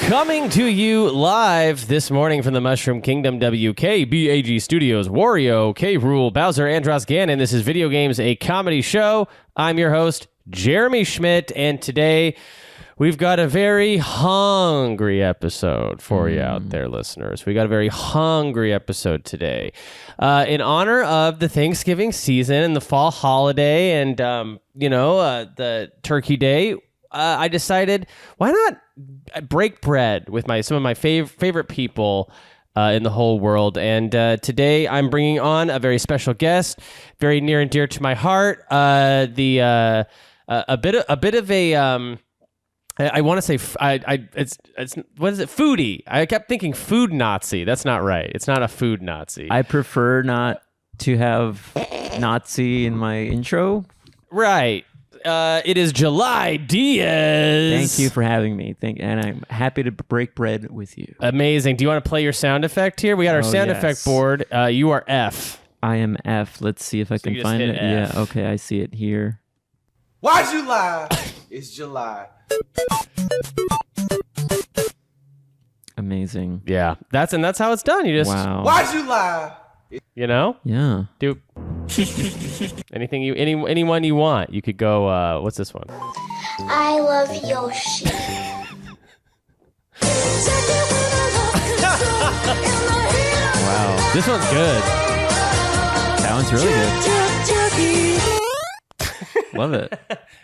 Coming to you live this morning from the Mushroom Kingdom, WKBAG Studios, Wario, K-Rool, Bowser, Andros, Ganon. This is Video Games, a comedy show. I'm your host, Jeremy Schmidt, and today we've got a very hungry episode for you out there, listeners. We got a very hungry episode today. In honor of the Thanksgiving season and the fall holiday and, the Turkey Day, I decided, why not break bread with some of my favorite people in the whole world. And today I'm bringing on a very special guest, very near and dear to my heart. I want to say it's what is it? Foodie. I kept thinking food Nazi. That's not right. It's not a food Nazi. I prefer not to have Nazi in my intro. Right. It is July Diaz. Thank you for having me. And I'm happy to break bread with you. Amazing. Do you want to play your sound effect here? We got our sound effect board. You are F. I am F. Let's see if I can find it. F. Yeah. Okay. I see it here. Why'd you lie? It's July. Amazing. Yeah. That's how it's done. You just wow. Why'd you lie? You know? Yeah. Do anyone you want. You could go. What's this one? I love Yoshi. Wow. This one's good. That one's really good. Love it.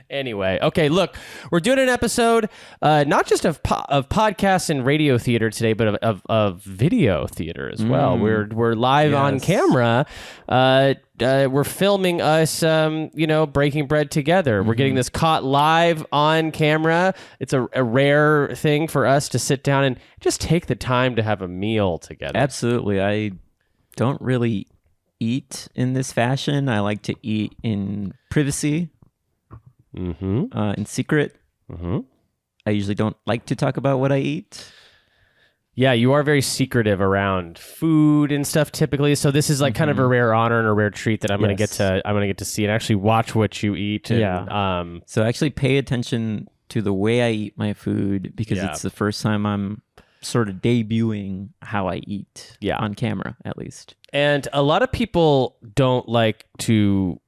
Anyway, okay, look, we're doing an episode not just of podcasts and radio theater today, but of video theater as well. We're live on camera. We're filming us, breaking bread together. We're getting this caught live on camera. It's a rare thing for us to sit down and just take the time to have a meal together. Absolutely. I don't really eat in this fashion. I like to eat in privacy. In secret. I usually don't like to talk about what I eat. Yeah, you are very secretive around food and stuff typically. So this is like kind of a rare honor and a rare treat that I'm gonna get to see and actually watch what you eat. And, So actually pay attention to the way I eat my food because it's the first time I'm sort of debuting how I eat on camera, at least. And a lot of people don't like to,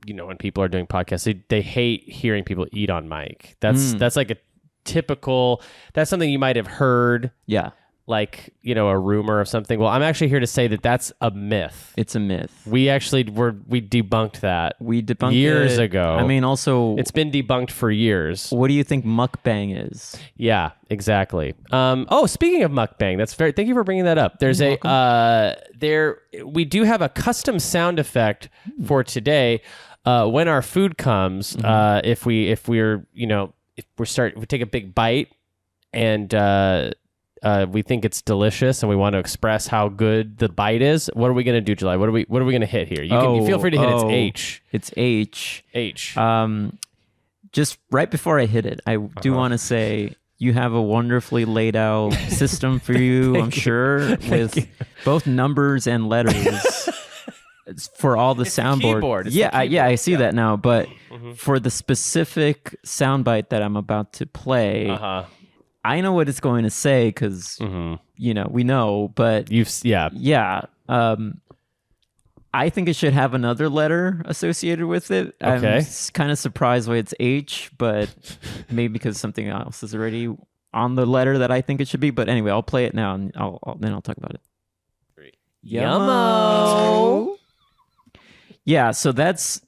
when people are doing podcasts, they hate hearing people eat on mic. That's like a typical, that's something you might have heard. Yeah. Like, a rumor of something. Well, I'm actually here to say that that's a myth. It's a myth. We actually we debunked that. We debunked years ago. I mean, also, it's been debunked for years. What do you think mukbang is? Yeah, exactly. Speaking of mukbang, thank you for bringing that up. There's we do have a custom sound effect for today. When our food comes, if we take a big bite and we think it's delicious and we want to express how good the bite is, what are we going to do, July? What are we going to hit here? You feel free to hit. It's H. It's H. H. Just right before I hit it, I do want to say you have a wonderfully laid out system for you, I'm sure, with both numbers and letters. For all the soundboard. I see that now. But for the specific soundbite that I'm about to play, I know what it's going to say because, we know. But I think it should have another letter associated with it. Okay. I'm kind of surprised why it's H, but maybe because something else is already on the letter that I think it should be. But anyway, I'll play it now and then I'll talk about it. Yummo. Yeah, so that's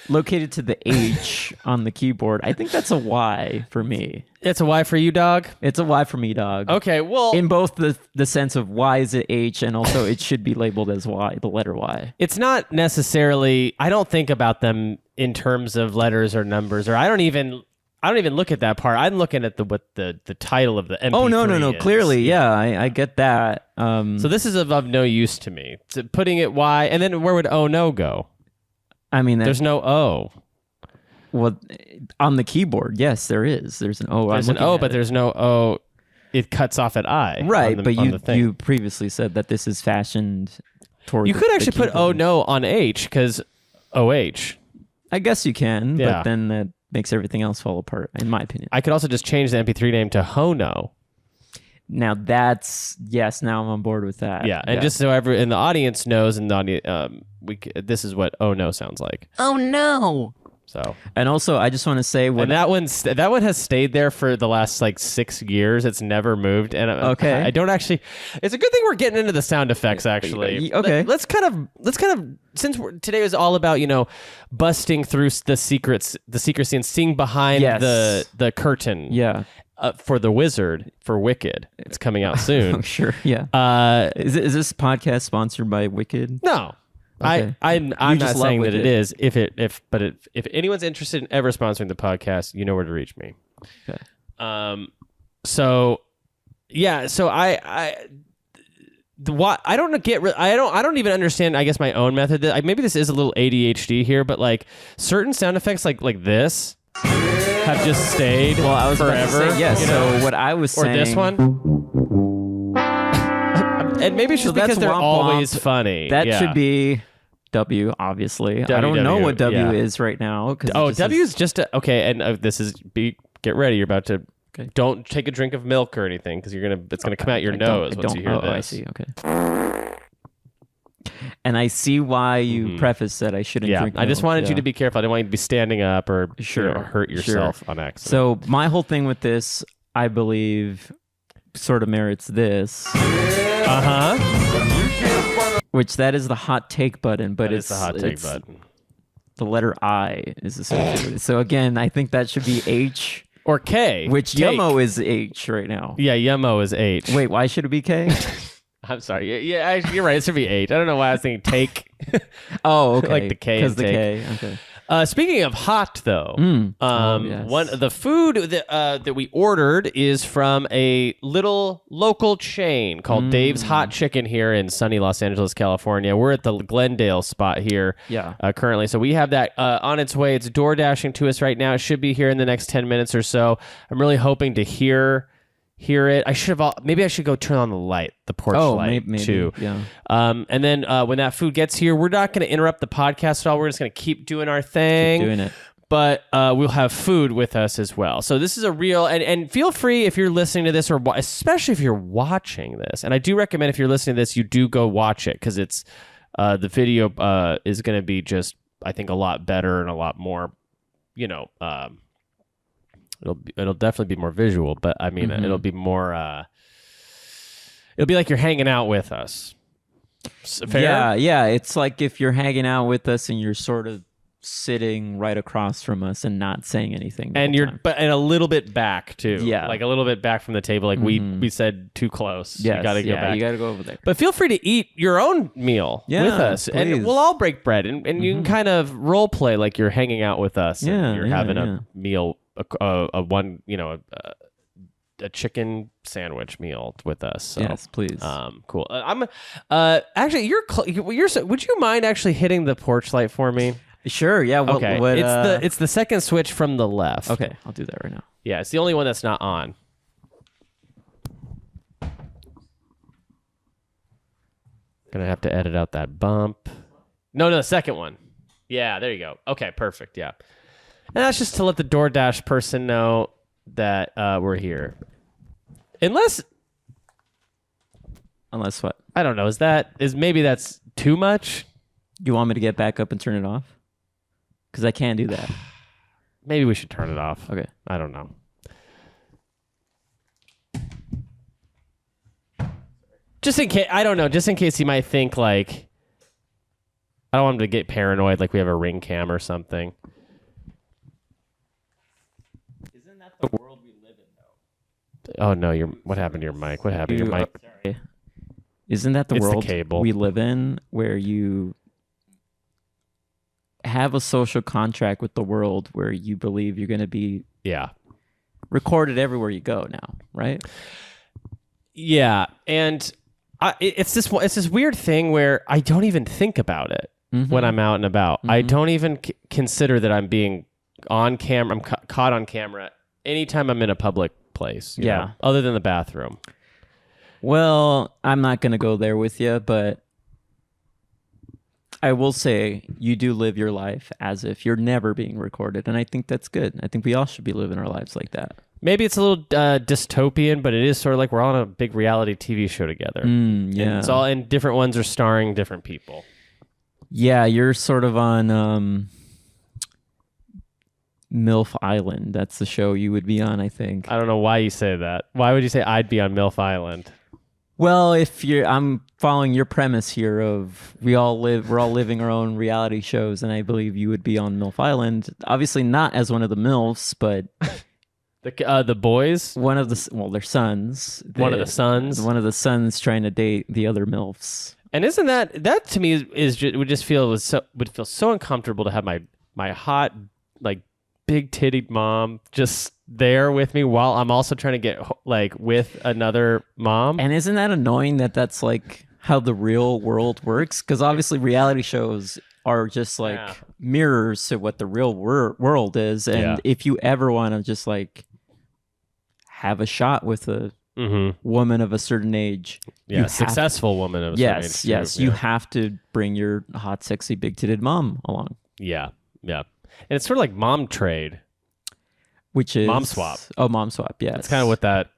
located to the H on the keyboard. I think that's a Y for me. It's a Y for you, dog? It's a Y for me, dog. Okay, well... In both the sense of why is it H and also it should be labeled as Y, the letter Y. It's not necessarily... I don't think about them in terms of letters or numbers, or I don't even look at that part. I'm looking at what the title of the MP3 Oh, no. is. Clearly, yeah, I get that. So this is of no use to me. So putting it Y, and then where would oh no go? I mean... There's no O. Well, on the keyboard, yes, there is. There's an O. There's an O, but there's no O. It cuts off at I. Right, but you previously said that this is fashioned toward You could actually put oh no on H, because OH. I guess you can, but then that makes everything else fall apart, in my opinion. I could also just change the MP3 name to Hono. Now now I'm on board with that. Yeah, and just so everyone in the audience knows, and the audience, this is what "Oh no" sounds like. Oh no! So, and also, I just want to say, and that one has stayed there for the last like 6 years. It's never moved, and I don't actually. It's a good thing we're getting into the sound effects. Actually, okay. Let's kind of since today was all about busting through the secrecy, and seeing behind the curtain. Yeah. For the Wizard, for Wicked. It's coming out soon. Oh, sure. Yeah. Is this podcast sponsored by Wicked? No. Okay. I'm not saying that Wicked. it is. If anyone's interested in ever sponsoring the podcast, you know where to reach me. Okay. So I don't even understand, I guess, my own method. Maybe this is a little ADHD here, but like certain sound effects like this have just stayed I was forever. About to say, yes. So what I was saying, or this one, and maybe it's just because they're always funny. That should be W, obviously. I don't know what W is right now. W is just okay. And this is get ready. You're about to. Okay. Don't take a drink of milk or anything because it's gonna come out your nose once you hear this. I see. Okay. And I see why you prefaced that I shouldn't drink milk. I just wanted you to be careful. I didn't want you to be standing up or hurt yourself on accident. So my whole thing with this, I believe, sort of merits this. Which that is the hot take button, but it's the hot take button. The letter I is associated with it. So again, I think that should be H. Or K. Which Yummo is H right now. Yeah, Yummo is H. Wait, why should it be K? I'm sorry. Yeah, you're right. It should be H. I don't know why I was thinking take. Oh, okay. Like the K. Because the K. Okay. Speaking of hot, though, yes. the food that we ordered is from a little local chain called Dave's Hot Chicken here in sunny Los Angeles, California. We're at the Glendale spot here currently. So we have that on its way. It's door dashing to us right now. It should be here in the next 10 minutes or so. I'm really hoping to hear it. Maybe I should go turn on the porch light maybe, too. Yeah. And then when that food gets here, we're not going to interrupt the podcast at all. We're just going to keep doing our thing. Keep doing it. But we'll have food with us as well. So this is a real, and feel free if you're listening to this, or especially if you're watching this. And I do recommend if you're listening to this, you do go watch it because it's the video is going to be just, I think, a lot better and a lot more, It'll definitely be more visual, but I mean, it'll be more. It'll be like you're hanging out with us. Fair? Yeah. It's like if you're hanging out with us and you're sort of sitting right across from us and not saying anything, and and a little bit back too. Yeah, like a little bit back from the table. Like we said, too close. Yes, you got to go back. You got to go over there. But feel free to eat your own meal with us, please. and we'll all break bread, and you can kind of role play like you're hanging out with us. And you're having a meal. A chicken sandwich meal with us. So, yes, please. Cool. I'm actually would you mind actually hitting the porch light for me? Sure. Yeah. Okay. It's the second switch from the left. Okay, I'll do that right now. Yeah, it's the only one that's not on. Gonna have to edit out that bump. No, the second one. Yeah, there you go. Okay, perfect. Yeah. And that's just to let the DoorDash person know that we're here. Unless what? I don't know. Maybe that's too much? You want me to get back up and turn it off? Because I can't do that. Maybe we should turn it off. Okay. I don't know. Just in case he might think like, I don't want him to get paranoid like we have a ring cam or something. Isn't that the world we live in, though? Oh no! What happened to your mic? What happened to your mic? Sorry. Isn't that the It's the world cable. we live in, where you have a social contract with the world, where you believe you're going to be recorded everywhere you go now, right? Yeah, and it's this weird thing where I don't even think about it when I'm out and about. I don't even consider that I'm being on camera. I'm caught on camera anytime I'm in a public place. You know, other than the bathroom. Well, I'm not going to go there with you, but I will say you do live your life as if you're never being recorded, and I think that's good. I think we all should be living our lives like that. Maybe it's a little dystopian, but it is sort of like we're on a big reality TV show together. Yeah. And it's all, and different ones are starring different people. Yeah, you're sort of on MILF Island. That's the show you would be on, I think. I don't know why you say that. Why would you say I'd be on MILF Island? Well, I'm following your premise here of we're all living our own reality shows, and I believe you would be on MILF Island. Obviously not as one of the MILFs, but The boys? one of their sons. One of the sons? One of the sons trying to date the other MILFs. And isn't that to me would feel so uncomfortable to have my hot, like, big titted mom just there with me while I'm also trying to get like with another mom. And isn't that annoying that that's like how the real world works? Because obviously reality shows are just like mirrors to what the real world is. And if you ever want to just like have a shot with a woman of a certain age, successful woman of a certain age. Yes, you have to bring your hot, sexy, big-titted mom along. Yeah. And it's sort of like mom trade. Which is Mom Swap. Oh, Mom Swap, yeah. That's kind of what that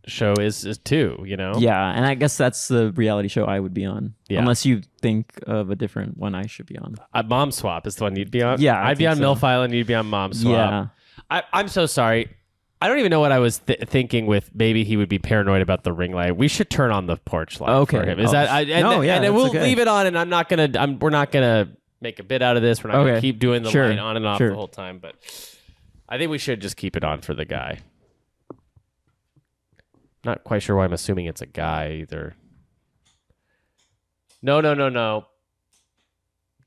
show is too, you know? Yeah, and I guess that's the reality show I would be on. Yeah. Unless you think of a different one I should be on. Mom Swap is the one you'd be on? Yeah, I'd be on MILF Island, you'd be on Mom Swap. Yeah. I'm so sorry. I don't even know what I was thinking with maybe he would be paranoid about the ring light. We should turn on the porch light for him. Is that... and we'll leave it on, and we're not gonna make a bit out of this. We're not going to keep doing the light on and off the whole time, but I think we should just keep it on for the guy. Not quite sure why I'm assuming it's a guy either. No.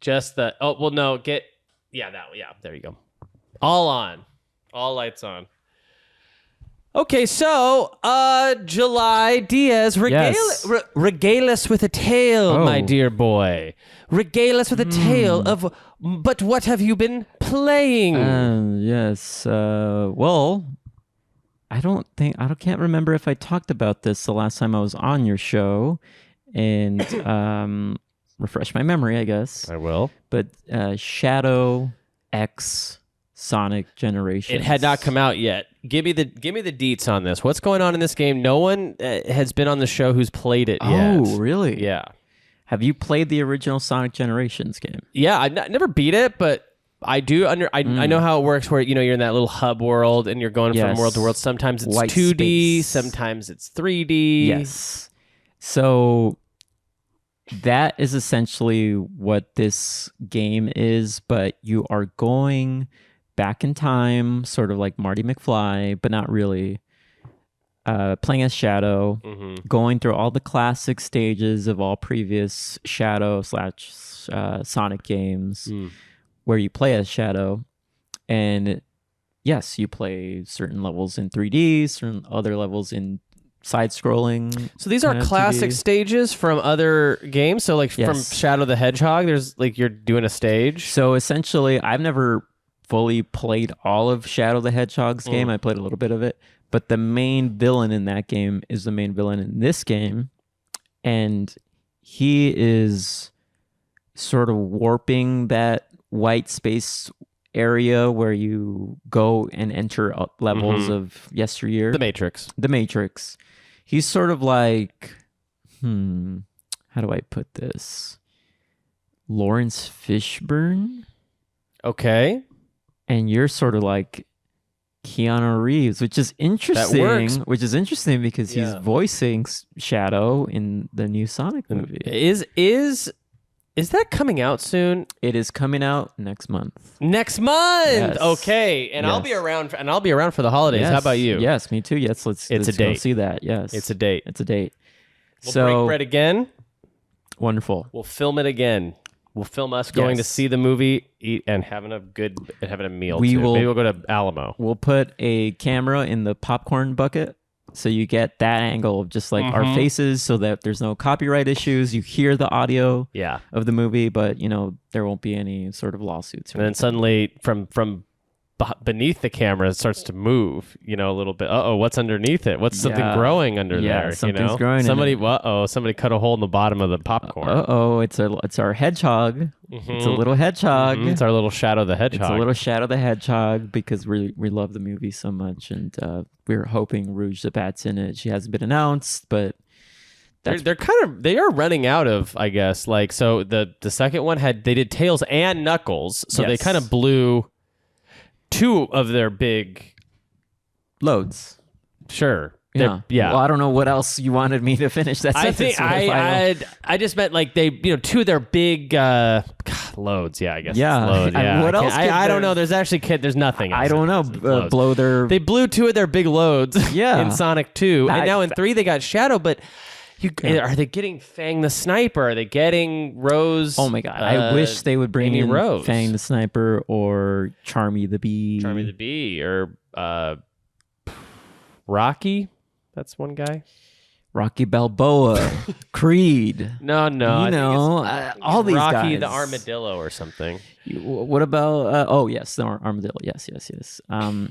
Just the... Oh, well, no. There you go. All on. All lights on. Okay, so July, Diaz, regale us with a tale, my dear boy. Regale us with a tale of, but what have you been playing? Yes. Well, I can't remember if I talked about this the last time I was on your show, and refresh my memory, I guess. I will. But Shadow X Sonic Generations. It had not come out yet. Give me the deets on this. What's going on in this game? No one has been on the show who's played it yet. Oh, really? Yeah. Have you played the original Sonic Generations game? Yeah, I've never beat it, but I do. I know how it works. Where you're in that little hub world and you're going from world to world. Sometimes it's White 2D, space. sometimes it's 3D. Yes. So that is essentially what this game is, but you are going back in time, sort of like Marty McFly, but not really. Playing as Shadow, going through all the classic stages of all previous Shadow / Sonic games, where you play as Shadow, and yes, you play certain levels in 3D, certain other levels in side-scrolling. So these are classic 2D. stages from other games. So like from Shadow the Hedgehog, there's like you're doing a stage. So essentially, I've never fully played all of Shadow the Hedgehog's game. I played a little bit of it. But the main villain in that game is the main villain in this game. And he is sort of warping that white space area where you go and enter levels of yesteryear. The Matrix. The Matrix. He's sort of like, how do I put this? Lawrence Fishburne? Okay. And you're sort of like Keanu Reeves, which is interesting. That works. Which is interesting because he's voicing Shadow in the new Sonic movie. Is that coming out soon? It is coming out next month. Next month. Yes. Okay, and I'll be around. And I'll be around for the holidays. Yes. How about you? Yes, me too. Yes, let's a go date. see that. Yes, It's a date. It's a date. We'll So break bread again. wonderful. We'll film it again. We'll film us going to see the movie, eat, and having a meal. We too. will- Maybe we'll go to Alamo. We'll put a camera in the popcorn bucket. So you get that angle of just like our faces so that there's no copyright issues. You hear the audio Yeah. of the movie, but there won't be any sort of lawsuits. And then suddenly from beneath the camera starts to move, a little bit. What's underneath it? What's something growing under there? Something's growing. Somebody cut a hole in the bottom of the popcorn. It's our hedgehog. Mm-hmm. It's a little hedgehog. It's our little Shadow the Hedgehog. It's a little Shadow the Hedgehog because we love the movie so much, and we're hoping Rouge the Bat's in it. She hasn't been announced, but they are running out of, I guess. Like, so the second one they did Tails and Knuckles, so they kind of blew two of their big loads. Sure. Yeah. Well, I don't know what else you wanted me to finish that sentence. I just meant like they, two of their big loads. Yeah, I guess. Yeah. Load, yeah. What else? I don't know. There's nothing. I don't know. They blew two of their big loads. Yeah. In Sonic 2, and now in 3 they got Shadow, but. Are they getting Fang the Sniper? Are they getting Rose? Oh my god! I wish they would bring in Rose. Fang the Sniper or Charmy the Bee. Charmy the Bee or Rocky. That's one guy. Rocky Balboa, Creed. No. All these Rocky guys. the Armadillo or something. What about? The Armadillo. Yes.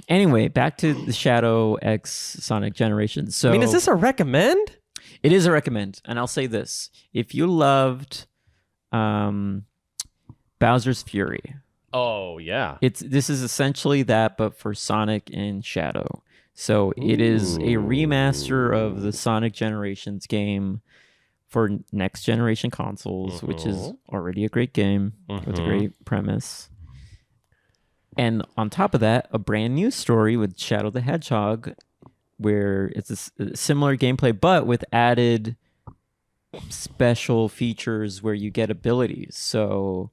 Anyway, back to the Shadow X Sonic generation. So, is this a recommend? It is a recommend, and I'll say this: if you loved Bowser's Fury, oh yeah, this is essentially that, but for Sonic and Shadow. So it is a remaster of the Sonic Generations game for next generation consoles, which is already a great game with a great premise. And on top of that, a brand new story with Shadow the Hedgehog, where it's a similar gameplay, but with added special features where you get abilities. So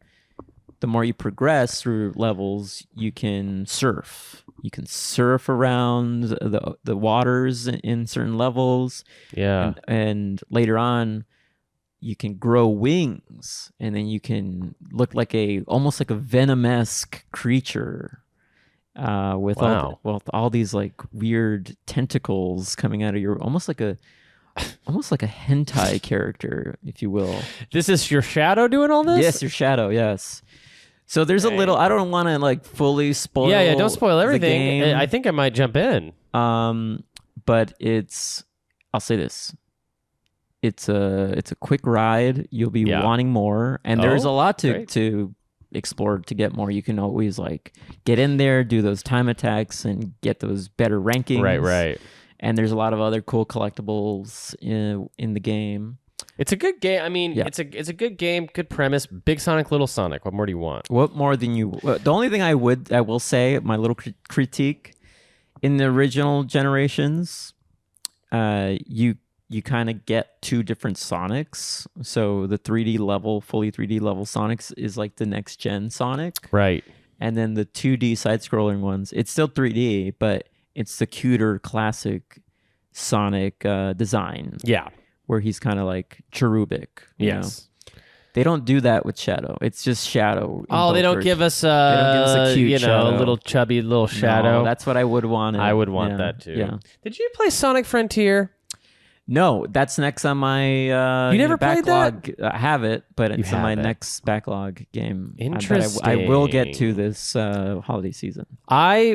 the more you progress through levels, you can surf. You can surf around the waters in certain levels. Yeah. And later on, you can grow wings, and then you can look like almost like a Venom-esque creature. With all these like weird tentacles coming out of your almost like a hentai character, if you will. This is your Shadow doing all this? Yes, your Shadow. Yes. So there's a little. I don't want to like fully spoil. Yeah. Don't spoil everything. The game. I think I might jump in. But I'll say this. It's a quick ride. You'll be wanting more, and there's a lot to explore to get more. You can always like get in there, do those time attacks, and get those better rankings. Right. And there's a lot of other cool collectibles in the game. It's a good game. It's a good game, good premise. Big Sonic, Little Sonic. What more do you want? What more than you? The only thing I will say, my little critique, in the original generations, you kind of get two different Sonics. So the 3D level, fully 3D level Sonics is like the next gen Sonic. Right. And then the 2D side-scrolling ones, it's still 3D, but it's the cuter classic Sonic design. Yeah. Where he's kind of like cherubic. Yes. They don't do that with Shadow. It's just Shadow. Oh, they don't give us a cute Shadow. little chubby little Shadow. No, that's what I would want. I would want that too. Yeah. Did you play Sonic Frontier? No, that's next on my you never backlog. Played that? I have it, but it's on my next backlog game. Interesting. I will get to this holiday season. I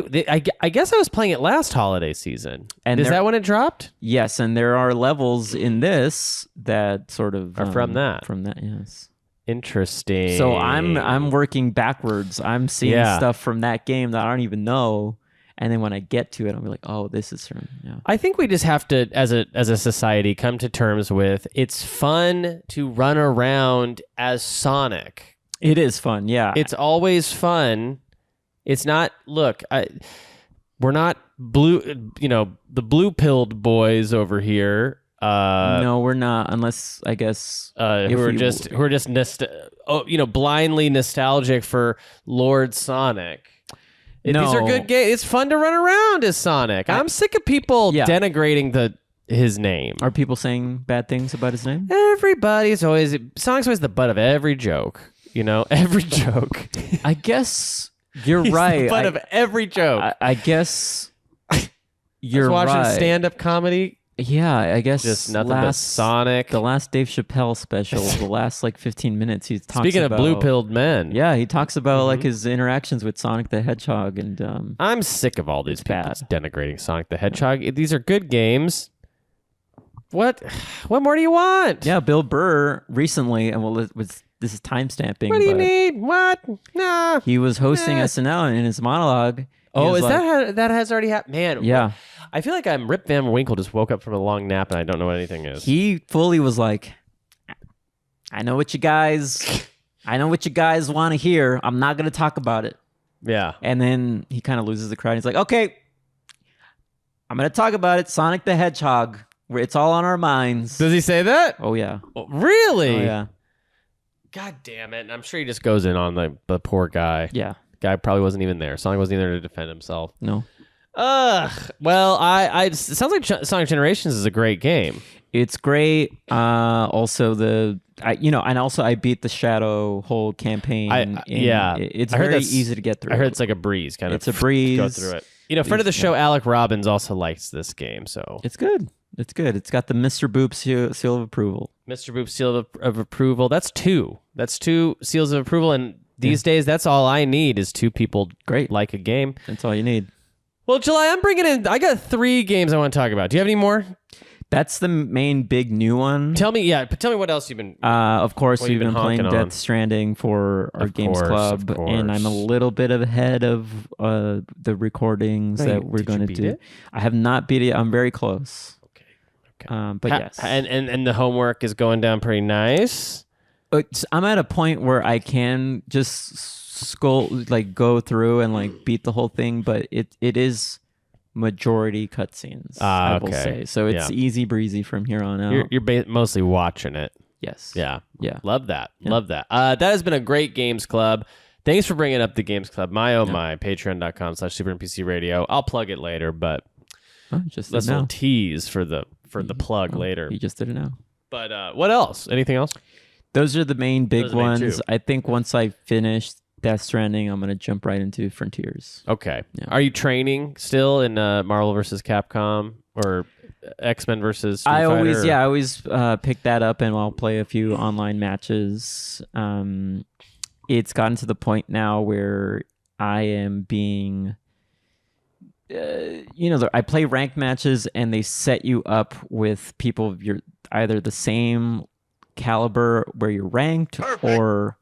guess I was playing it last holiday season. And is that when it dropped? Yes, and there are levels in this that sort of are from that. From that, yes. Interesting. So I'm working backwards. I'm seeing stuff from that game that I don't even know. And then when I get to it, I'll be like, "Oh, this is from." Yeah. I think we just have to, as a society, come to terms with it's fun to run around as Sonic. It is fun, yeah. It's always fun. It's not. Look, we're not blue. The blue-pilled boys over here. No, we're not. Unless I guess who are just blindly nostalgic for Lord Sonic. No. These are good games. It's fun to run around as Sonic. I'm sick of people denigrating his name. Are people saying bad things about his name? Sonic's always the butt of every joke. Every joke. I guess you're right. The butt of every joke. I guess you're I was watching right. stand-up comedy Yeah, I guess Just nothing but Sonic. The last Dave Chappelle special, the last like 15 minutes, he talks Speaking about... of blue-pilled men. Yeah, he talks about like his interactions with Sonic the Hedgehog, and I'm sick of all these people bad. denigrating Sonic the Hedgehog. These are good games. What more do you want? yeah, Bill Burr recently, and this is time stamping. What do you need? What? Nah. He was hosting SNL, and in his monologue. Oh, is that has already happened? Man, Yeah. I feel like I'm Rip Van Winkle just woke up from a long nap and I don't know what anything is. He fully was like, I know what you guys want to hear. I'm not going to talk about it. Yeah. And then he kind of loses the crowd. He's like, okay, I'm going to talk about it. Sonic the Hedgehog, where it's all on our minds. Does he say that? Oh, yeah. Oh, really? Oh, yeah. God damn it. I'm sure he just goes in on the poor guy. Yeah. Guy probably wasn't even there. Sonic wasn't even there to defend himself. No. Well, it sounds like Sonic Generations is a great game. It's great. Also, I beat the Shadow whole campaign. It's very easy to get through. I heard it's like a breeze, kind of. It's a breeze. Go through it. Friend of the show, Alec Robbins, also likes this game, so it's good. It's good. It's got the Mr. Boop seal of approval. Mr. Boop seal of approval. That's two. That's two seals of approval, and these days, that's all I need is two people like a game. That's all you need. Well, July, I'm bringing in. I got 3 games I want to talk about. Do you have any more? That's the main big new one. Tell me what else you've been. Of course, we've been playing honking on. Death Stranding for our Games Club, and I'm a little bit ahead of the recordings that we're going to do. It? I have not beat it. I'm very close. Okay. But yes, and the homework is going down pretty nice. I'm at a point where I can just go through and beat the whole thing, but it is majority cutscenes. I will say, so it's easy breezy from here on out. You're mostly watching it. Yes. Yeah. Yeah. Love that. Yeah. Love that. That has been a great Games Club. Thanks for bringing up the Games Club. My patreon.com/SuperNPC Radio. I'll plug it later, but just that's a little tease for the plug later. You just did it now. But what else? Anything else? Those are the main big ones. I think once I finish Death Stranding, I'm going to jump right into Frontiers. Okay. Yeah. Are you training still in Marvel vs. Capcom or X-Men versus Street Fighter? I always pick that up and I'll play a few online matches. It's gotten to the point now where I am being... I play ranked matches and they set you up with people you're either the same caliber where you're ranked or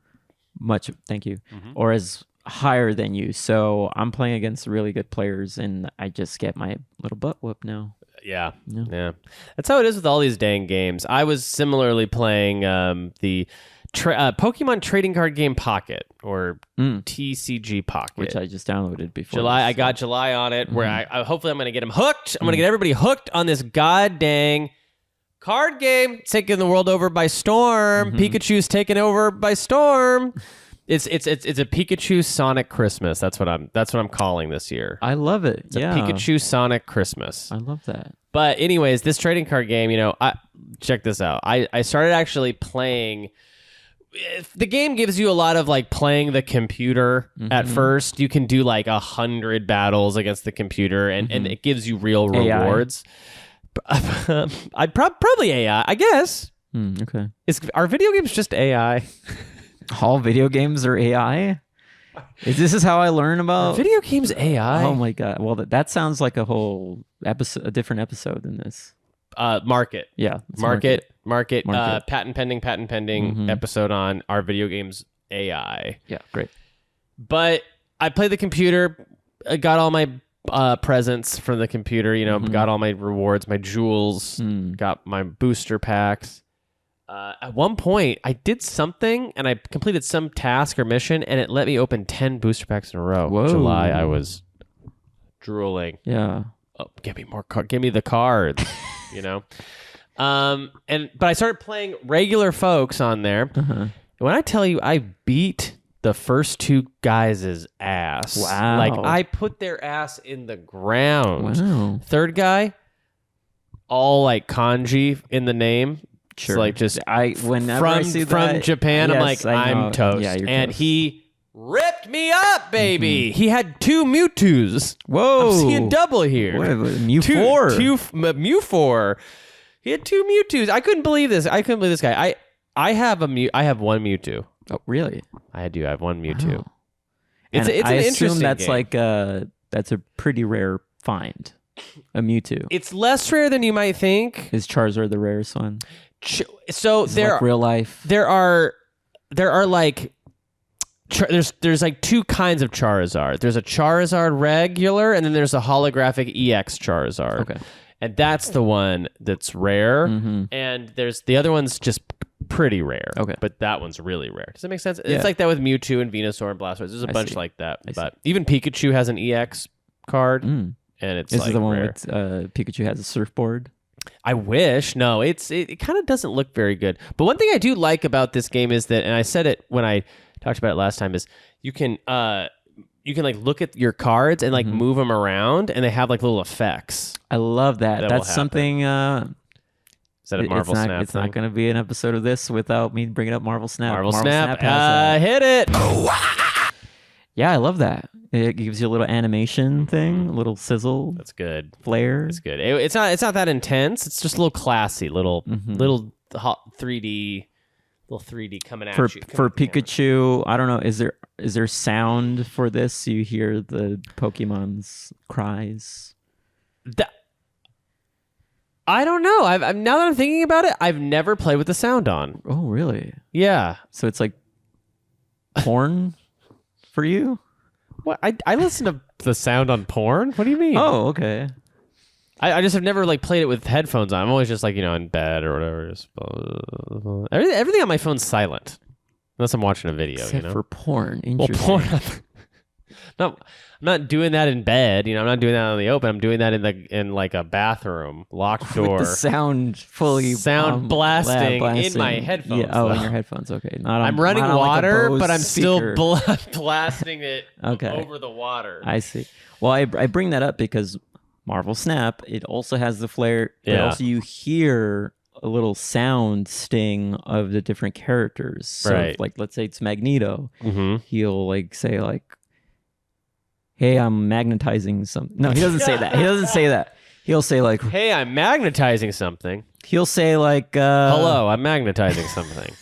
or as higher than you. So I'm playing against really good players and I just get my little butt whooped now. Yeah. That's how it is with all these dang games. I was similarly playing the Pokemon trading card game Pocket or TCG Pocket, which I just downloaded before. I got July on it, where I hopefully I'm going to get him hooked. I'm going to get everybody hooked on this god dang card game, taking the world over by storm. Pikachu's taken over by storm. It's a Pikachu Sonic Christmas. That's what I'm calling this year. I love it. It's a Pikachu Sonic Christmas. I love that. But anyways, this trading card game, check this out. I started actually playing. The game gives you a lot of playing the computer at first. You can do 100 battles against the computer, and it gives you real rewards. I'd probably AI, I guess. Okay. Are video games just AI? All video games are AI? This is how I learn about video games AI? Oh my god! Well, that sounds like a whole episode, a different episode than this. Market. Yeah. Market. Patent pending episode on our video games AI. Yeah, great. But I played the computer. I got all my presents from the computer. Got all my rewards, my jewels. Got my booster packs. At one point, I did something and I completed some task or mission, and it let me open 10 booster packs in a row. Whoa. July, I was drooling. Yeah. Oh, give me more cards. Give me the cards. But I started playing regular folks on there. When I tell you, I beat the first 2 guys' ass. Wow. I put their ass in the ground. Wow. Third guy, all kanji in the name. Sure. It's whenever I see from that, Japan, yes, I'm toast. Yeah, you're and toast. he ripped me up, baby. He had 2 Mewtwo's. Whoa. I'm seeing double here. What, Mew 4? Mew 4. He had 2 Mewtwo's. I couldn't believe this. I couldn't believe this guy. I have one Mewtwo. Oh, really? I have one Mewtwo. Wow. It's and an I interesting assume that's game. that's a pretty rare find. A Mewtwo. It's less rare than you might think. Is Charizard the rarest one? So Is it like real life. There are like there's like 2 kinds of Charizard. There's a Charizard regular, and then there's a holographic EX Charizard. Okay. And that's the one that's rare. And there's the other one's just pretty rare. Okay. But that one's really rare. Does that make sense? Yeah. It's like that with Mewtwo and Venusaur and Blastoise. There's a bunch see. like that. I But even Pikachu has an EX card, and it's This like is the one rare. with Pikachu has a surfboard. I wish. No, it kind of doesn't look very good. But one thing I do like about this game is that, and I said it when I talked about it last time, is you can like look at your cards and like move them around, and they have like little effects. I love that. That will That's happen. something. Is that a Marvel it's not, Snap? It's not going to be an episode of this without me bringing up Marvel Snap. Marvel has Snap. that. Hit it. Yeah, I love that. It gives you a little animation thing, a little sizzle, That's good. flare. It's good. It's not that intense. It's just a little classy, little hot 3D, little 3D coming at For you. for Pikachu, I don't know. Is there sound for this? You hear the Pokemon's cries. I don't know. I've now that I'm thinking about it, I've never played with the sound on. Oh, really? Yeah. So it's like porn for you? What? I listen to the sound on porn. What do you mean? Oh, okay. I just have never like played it with headphones on. I'm always just like in bed or whatever. Just, everything on my phone's silent unless I'm watching a video. Except for porn. Well, Interesting. porn. No, I'm not doing that in bed. I'm not doing that on the open. I'm doing that in like a bathroom, locked door, With the sound fully blasting in my headphones. Yeah, oh, in though. your headphones. Okay, not on, I'm running not on like a water, Bose but I'm speaker. still blasting it Okay. over the water. I see. Well, I bring that up because Marvel Snap, it also has the flare, but Yeah. also you hear a little sound sting of the different characters. So, Right. like, let's say it's Magneto. Mm-hmm. He'll like say like, "Hey, I'm magnetizing some." No, he doesn't say that. He doesn't say that. He'll say like, Hey, I'm magnetizing something. he'll say like, Hello, I'm magnetizing something.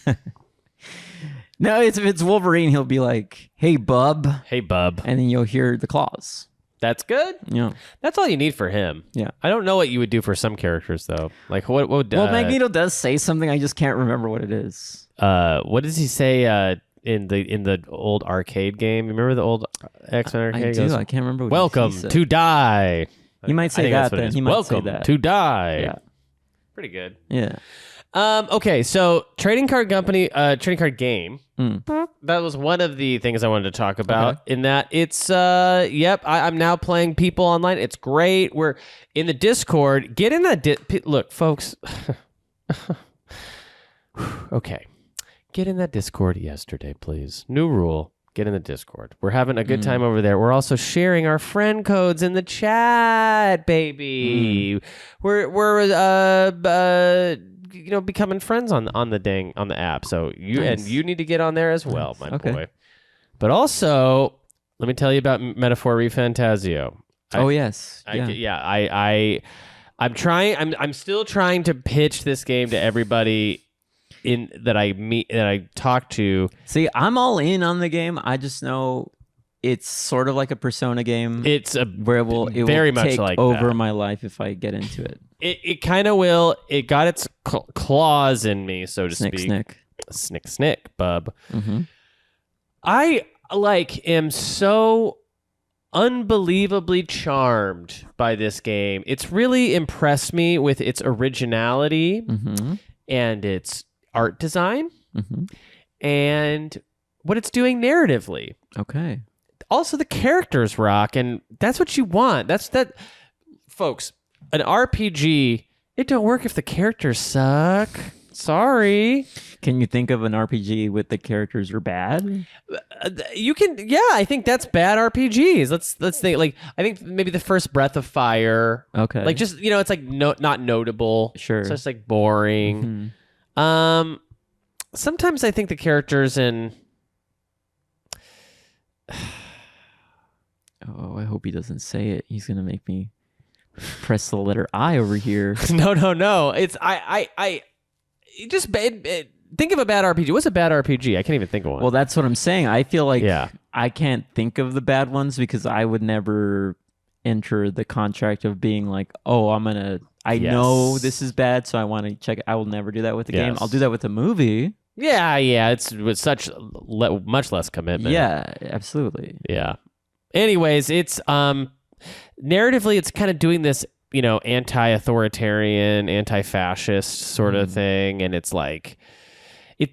No, if it's Wolverine, he'll be like, "Hey, bub," Hey, bub. and then you'll hear the claws. That's good. Yeah, That's all you need for him. yeah. I don't know what you would do for some characters though. Like what would Well, Magneto does say something. I just can't remember what it is. what does he say in the old arcade game? Remember the old X-Men arcade? I He do. goes, I can't remember. What Welcome he said. to die. He might I say think that that's what it then. is. He might say Welcome that. to die. Yeah, Pretty good. yeah. Okay, so trading card game. Mm. That was one of the things I wanted to talk about. In that it's I'm now playing people online. It's great. We're in the Discord. Get in that look, folks. Okay, get in that Discord yesterday, please. New rule. Get in the Discord. We're having a good time over there. We're also sharing our friend codes in the chat, baby. We're becoming friends on the app. So you need to get on there as well, my boy. But also, let me tell you about Metaphor Refantazio. Yes. Yeah. I'm still trying to pitch this game to everybody that I talk to. See, I'm all in on the game. I just know it's sort of like a Persona game. It's where it will very much take like over that. my life if I get into it. It kind of will. It got its claws in me, so to speak. Snick, bub. Mm-hmm. I am so unbelievably charmed by this game. It's really impressed me with its originality Mm-hmm. and its art design Mm-hmm. and what it's doing narratively. Okay. Also, the characters rock, and that's what you want. Folks. An RPG, it don't work if the characters suck. Sorry. Can you think of an RPG with the characters are bad? You can, yeah. I think that's bad RPGs. Let's think. Like, I think maybe the first Breath of Fire. Okay. Like, just it's like not notable. Sure. So it's like boring. Mhm. Sometimes I think the characters in Oh, I hope he doesn't say it. He's gonna make me press the letter I over here. No. It's think of a bad RPG. What's a bad RPG? I can't even think of one. Well, that's what I'm saying. I feel like I can't think of the bad ones because I would never enter the contract of being like, oh, I know this is bad, so I want to check it. I will never do that with the game. I'll do that with a movie. Yeah. It's with such much less commitment. Yeah, absolutely. Yeah. Anyways, it's narratively, it's kind of doing this, anti-authoritarian, anti-fascist sort of thing, and it's like,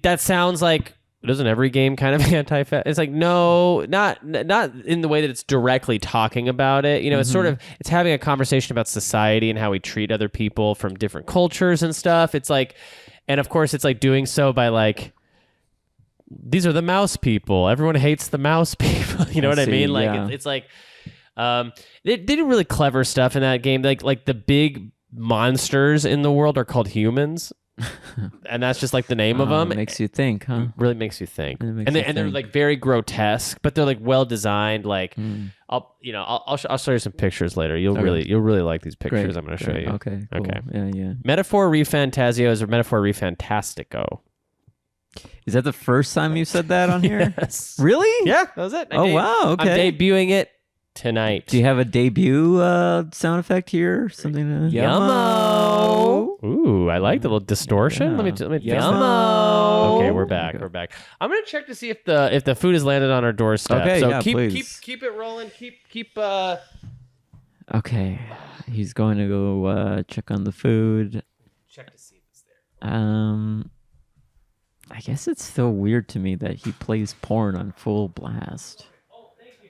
that sounds like, doesn't every game kind of anti-fascist? It's like, no, not in the way that it's directly talking about it. It's sort of, it's having a conversation about society and how we treat other people from different cultures and stuff. It's like, and of course, it's like doing so by like, these are the mouse people. Everyone hates the mouse people. You know what I mean? Like it's like they did really clever stuff in that game. Like the big monsters in the world are called humans, and that's just like the name of them. It makes you think, huh? Really makes you think. They're like very grotesque, but they're like well designed. Like I'll show you some pictures later. You'll really like these pictures. Great, I'm going to show you. Okay. Cool. Okay. Yeah. Metaphor Refantazio is a Metaphor Refantastico. Is that the first time you said that on here? Yes. Really? Yeah, that was it. Wow. Okay. I'm debuting it tonight. Do you have a debut sound effect here? Something to... Yummo. Ooh, I like the little distortion. Yeah. Let me Yummo. Okay, we're back. We're back. I'm gonna check to see if the food has landed on our doorstep. Okay, so yeah, please. keep it rolling. Keep Okay, he's going to go check on the food. check to see if it's there. I guess it's still weird to me that he plays porn on full blast. Oh, thank you.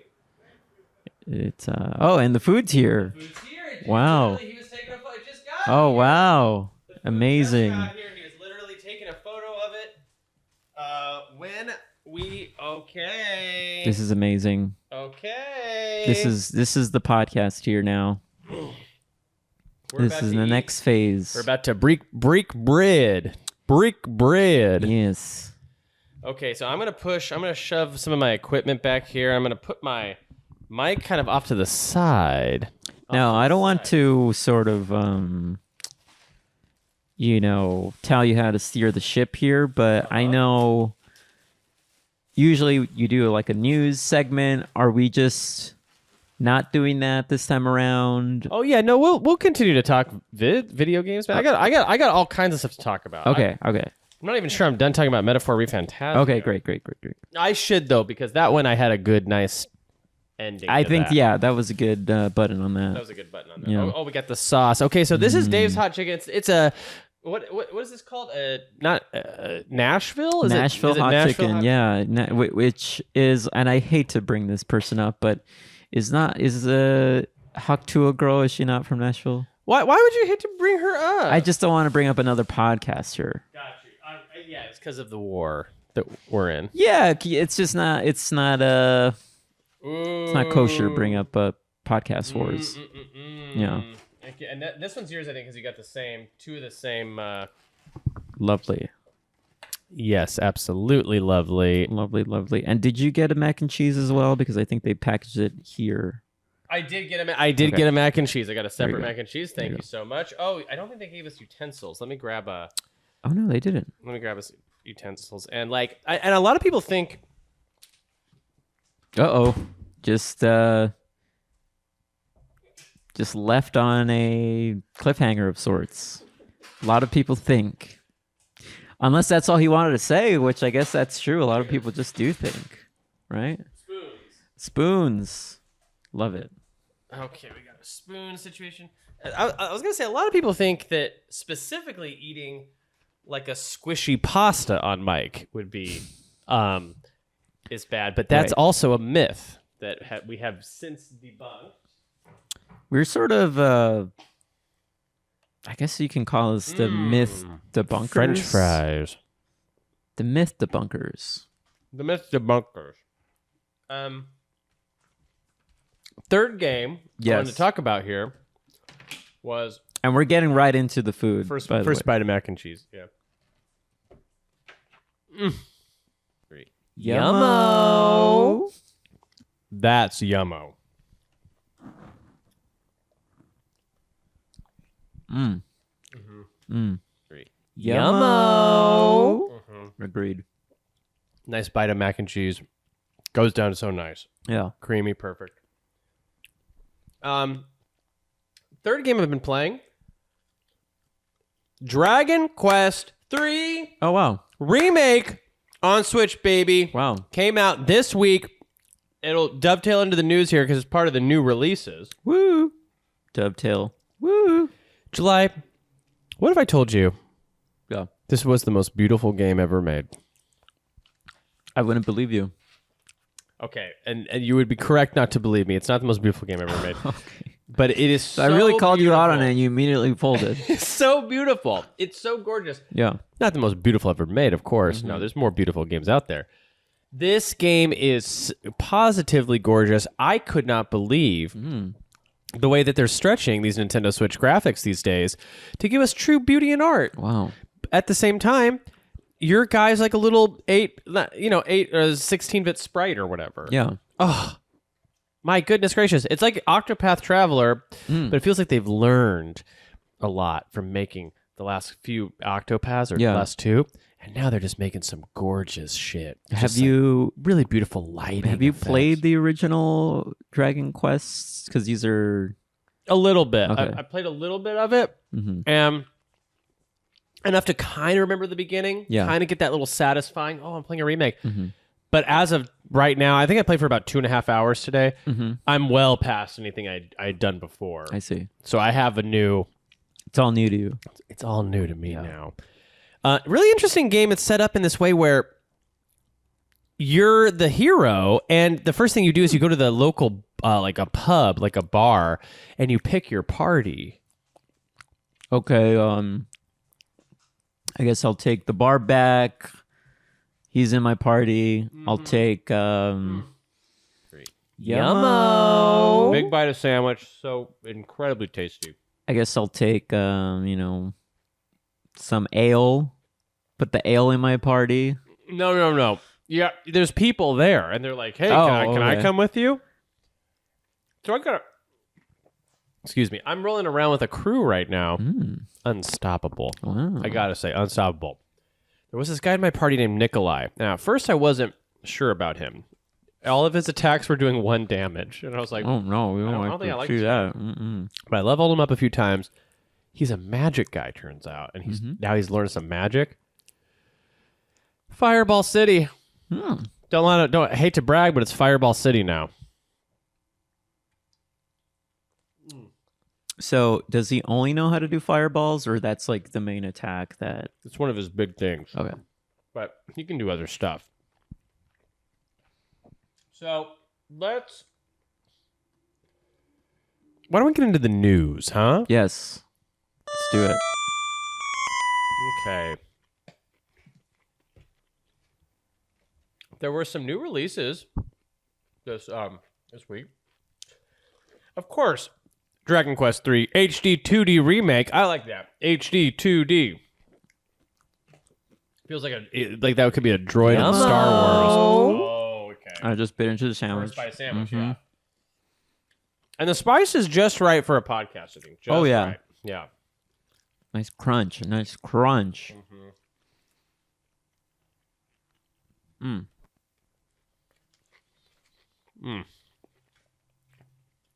It's and the food's here. Food's here. Wow. He was taking a photo. It just got Oh here. wow. The food Amazing. just got here. He was literally taking a photo of it. Okay. This is amazing. Okay. This is the podcast here now. This is the next phase. We're about to break bread. Break bread. Yes. Okay, so I'm gonna shove some of my equipment back here. I'm gonna put my mic kind of off to the side. Now, I don't want to sort of tell you how to steer the ship here, but I know usually you do like a news segment. Are we just not doing that this time around? Oh yeah, no, we'll continue to talk video games, but I got all kinds of stuff to talk about. Okay. I'm not even sure I'm done talking about Metaphor Refantazio. Okay, great. I should though, because that one I had a good, nice ending. I to think that. That was a good button on that. That was a good button on that. Yeah. Oh, we got the sauce. Okay, so this is Dave's Hot Chicken. It's a what is this called? Not Nashville? Nashville Hot Nashville Chicken, Hot- yeah, which is, and I hate to bring this person up, but is Haktua girl? Is she not from Nashville? Why would you hate to bring her up? I just don't want to bring up another podcaster. Got you. Yeah, it's because of the war that we're in. Yeah, it's just not. It's not kosher to bring up podcast wars. Yeah. And this one's yours, I think, because you got two of the same. Lovely. Yes, absolutely lovely. Lovely. And did you get a mac and cheese as well? Because I think they packaged it here. I did get a mac and cheese. I got a separate mac and cheese. Thank you so much. Oh, I don't think they gave us utensils. Let me grab Oh no, they didn't. us utensils. And and a lot of people think. Just left on a cliffhanger of sorts. A lot of people think. Unless that's all he wanted to say, which I guess that's true. A lot of people just do think, right? Spoons. Love it. Okay, we got a spoon situation. I was going to say, a lot of people think that specifically eating like a squishy pasta on mic would be is bad, but that's also a myth that we have since debunked. We're sort of, I guess you can call us the myth debunkers. French fries. The myth debunkers. The myth debunkers. Third game I wanted to talk about here was... And we're getting right into the food. First bite of mac and cheese. Yeah. Great. Yummo. That's yummo. Yummo. Agreed. Nice bite of mac and cheese. Goes down so nice. Yeah. Creamy, perfect. Third game I've been playing. Dragon Quest 3 Oh, wow. remake on Switch, baby. Wow. Came out this week. It'll dovetail into the news here because it's part of the new releases. Woo. Dovetail. Woo. July, what if I told you Yeah. this was the most beautiful game ever made? I wouldn't believe you. Okay, and you would be correct not to believe me. It's not the most beautiful game ever made. Okay. But it is so I really called you out on beautiful. it and you immediately folded. It's so beautiful. It's so gorgeous. Yeah. Not the most beautiful ever made, of course. No, there's more beautiful games out there. This game is positively gorgeous. I could not believe the way that they're stretching these Nintendo Switch graphics these days to give us true beauty and art. Wow. At the same time, your guy's like a little 16-bit sprite or whatever. Yeah. Oh, my goodness gracious. It's like Octopath Traveler, but it feels like they've learned a lot from making the last few Octopaths or the last two. And now they're just making some gorgeous shit. Have you Really beautiful lighting. have you effects. played the original Dragon Quests? Because these are A little bit. Okay. I played a little bit of it. Enough to kind of remember the beginning. Yeah. Kind of get that little satisfying, oh, I'm playing a remake. But as of right now, I think I played for about 2.5 hours today. I'm well past anything I'd done before. I see. So I have a new... It's all new to you. It's all new to me now. Really interesting game. It's set up in this way where you're the hero, and the first thing you do is you go to the local, like a pub, like a bar, and you pick your party. Okay, I guess I'll take the bar back. He's in my party. I'll take Yummo. Big bite of sandwich, so incredibly tasty. I guess I'll take some ale. Put the ale in my party. No. Yeah, there's people there, and they're like, "Hey, Oh, can I okay. come with you?" So I gotta. Excuse me. I'm rolling around with a crew right now. Unstoppable. Wow. I gotta say, unstoppable. There was this guy in my party named Nikolai. Now, at first, I wasn't sure about him. All of his attacks were doing 1 damage, and I was like, Oh no, we I don't don't like think I to like do this that. Mm-mm. But I leveled him up a few times. He's a magic guy, turns out, and now he's learned some magic. Fireball City. Don't hate to brag, but it's Fireball City now. So does he only know how to do fireballs, or that's like the main attack that? It's one of his big things. Okay. But he can do other stuff. So why don't we get into the news, huh? Yes. Let's do it. Okay. There were some new releases this week. Of course, Dragon Quest 3 HD 2D remake. I like that. HD 2D. Feels like that could be a droid in Star Wars. Oh, okay. I just bit into the sandwich. Spice sandwich, yeah. And the spice is just right for a podcast, I think. Just Oh, yeah. right. Yeah. Nice crunch. Nice crunch.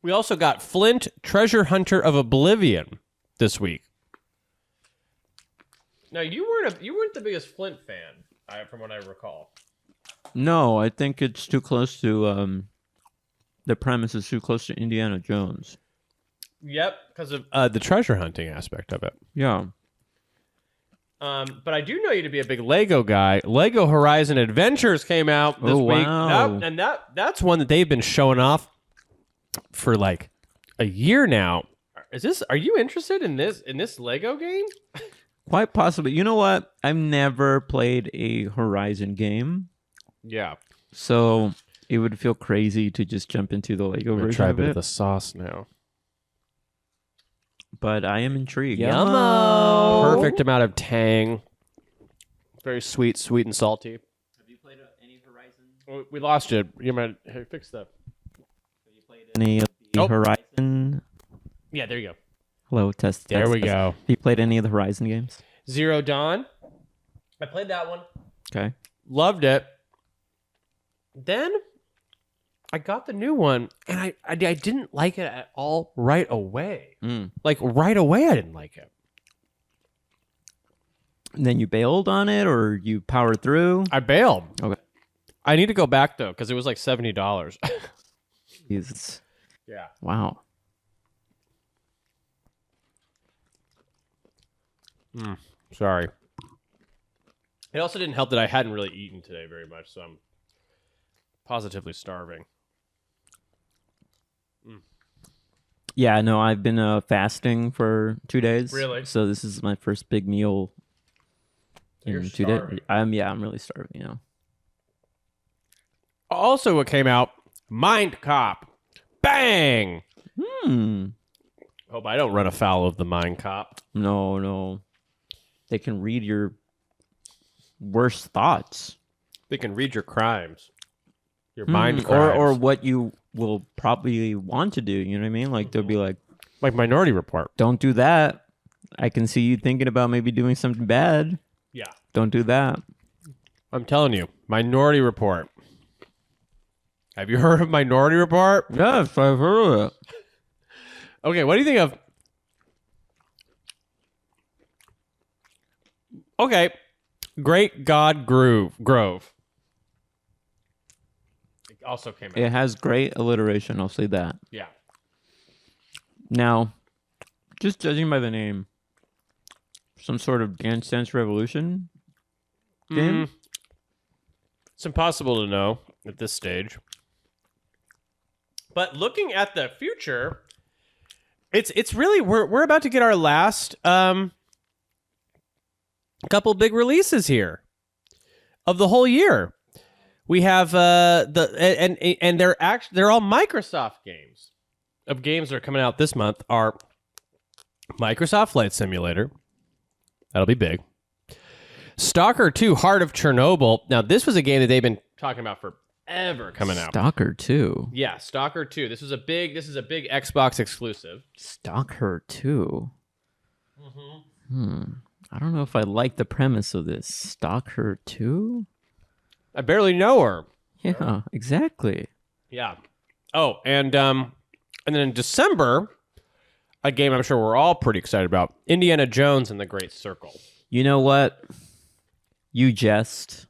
We also got Flint, Treasure Hunter of Oblivion this week. Now, you weren't the biggest Flint fan, from what I recall. No, I think it's too close to the premise is too close to Indiana Jones. Yep, because of the treasure hunting aspect of it. Yeah. But I do know you to be a big Lego guy. Lego Horizon Adventures came out this week. Wow. And that's one that they've been showing off for like a year now. Are you interested in this Lego game? Quite possibly. You know what? I've never played a Horizon game, Yeah. so it would feel crazy to just jump into the Lego I'm gonna version try a of bit it. of the sauce now. But I am intrigued. Perfect amount of tang. Very sweet and salty. Have you played any Horizon? We lost it. You might fix that. any of the Horizon? Yeah, there you go. Hello, test. There we test. go. Have you played any of the Horizon games? Zero Dawn. I played that one. Okay. Loved it. Then I got the new one, and I didn't like it at all right away. Like, right away, I didn't like it. And then you bailed on it, or you powered through? I bailed. Okay. I need to go back, though, because it was like $70. Jesus. Yeah. Wow. Sorry. It also didn't help that I hadn't really eaten today very much, so I'm positively starving. Yeah, no, I've been fasting for 2 days. Really? So this is my first big meal You're in 2 days. starving. I'm really starving, Also, what came out, Mind Cop. Bang! Hope I don't run afoul of the Mind Cop. No. They can read your worst thoughts. They can read your crimes. Your mind crimes. Or what you will probably want to do, you know what I mean? Like, they'll be like, Minority Report. don't do that. I can see you thinking about maybe doing something bad. Yeah. Don't do that. I'm telling you, Minority Report. Have you heard of Minority Report? Yes, I've heard of it. Okay, what do you think of... Okay, Great God Grove. It also came out. It has great alliteration, I'll say that. Yeah. Now, just judging by the name, some sort of Dance Dance Revolution game? It's impossible to know at this stage. But looking at the future, it's really we're about to get our last couple big releases here of the whole year. We have and they're all Microsoft games. Of games that are coming out this month are Microsoft Flight Simulator. That'll be big. Stalker 2: Heart of Chernobyl. Now, this was a game that they've been talking about forever coming out. Stalker 2. Yeah, Stalker 2. This is a big Xbox exclusive. Stalker 2. I don't know if I like the premise of this. Stalker 2? I barely know her. Yeah, exactly. Yeah. Oh, and then in December, a game I'm sure we're all pretty excited about, Indiana Jones and the Great Circle. You know what? You jest.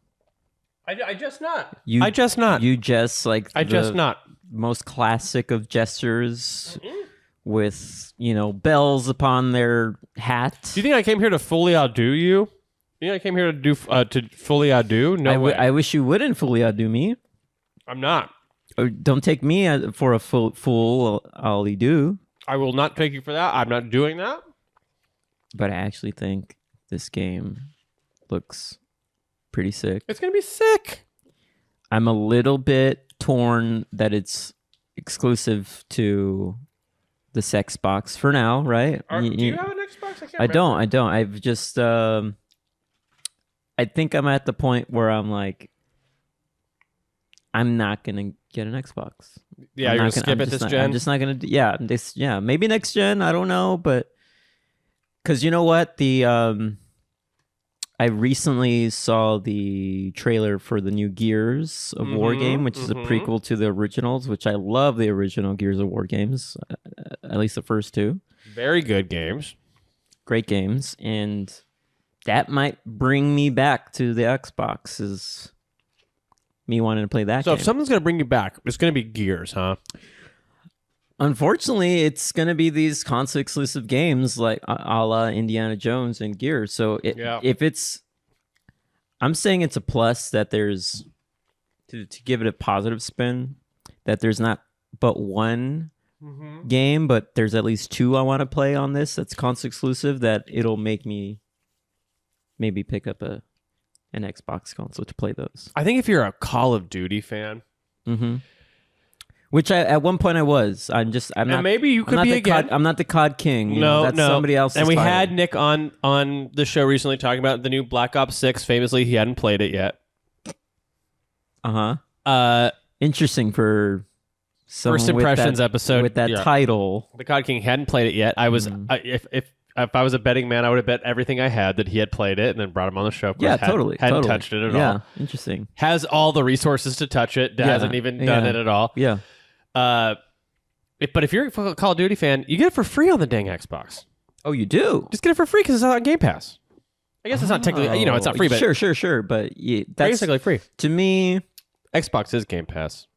I just not. You, I just not. You jest like I just the not. most classic of gestures with, bells upon their hat. Do you think I came here to fully outdo you? You think I came here to do to fully outdo? No way. I wish you wouldn't fully outdo me. I'm not. Don't take me for a fool, I'll do. I will not take you for that. I'm not doing that. But I actually think this game looks pretty sick. It's going to be sick. I'm a little bit torn that it's exclusive to the sex box for now, right? Do you have an Xbox? I don't. I've just I think I'm at the point where I'm like, I'm not gonna get an Xbox. Yeah, you're gonna skip it this gen. I'm just not gonna. Yeah, maybe next gen. I don't know, but because you know what, I recently saw the trailer for the new Gears of War game, which is a prequel to the originals, which I love the original Gears of War games, at least the first two. Very good games. Great games, and that might bring me back to the Xbox, is me wanting to play that So game. if something's going to bring you back, it's going to be Gears, huh? Unfortunately, it's going to be these console exclusive games like a la Indiana Jones and Gears. So if it's, I'm saying it's a plus that there's, to give it a positive spin, that there's not but one game, but there's at least two I want to play on this that's console exclusive, that it'll make me maybe pick up an Xbox console to play those. I think if you're a Call of Duty fan, which at one point I was. I'm not. Maybe you could be again. I'm not the COD king. No, that's somebody else. And we had Nick on the show recently talking about the new Black Ops 6. Famously, he hadn't played it yet. Interesting for someone First Impressions with that, episode. with that Yeah. title. The COD King hadn't played it yet. I was if I was a betting man, I would have bet everything I had that he had played it and then brought him on the show. Of course, Totally. Hadn't totally. touched it at Yeah, all. interesting. Has all the resources to touch it. Hasn't even done it at all. Yeah. But if you're a Call of Duty fan, you get it for free on the dang Xbox. Oh, you do? Just get it for free because it's on Game Pass. I guess it's not technically, it's not free, but Sure. But yeah, that's basically free. to me. Xbox is Game Pass.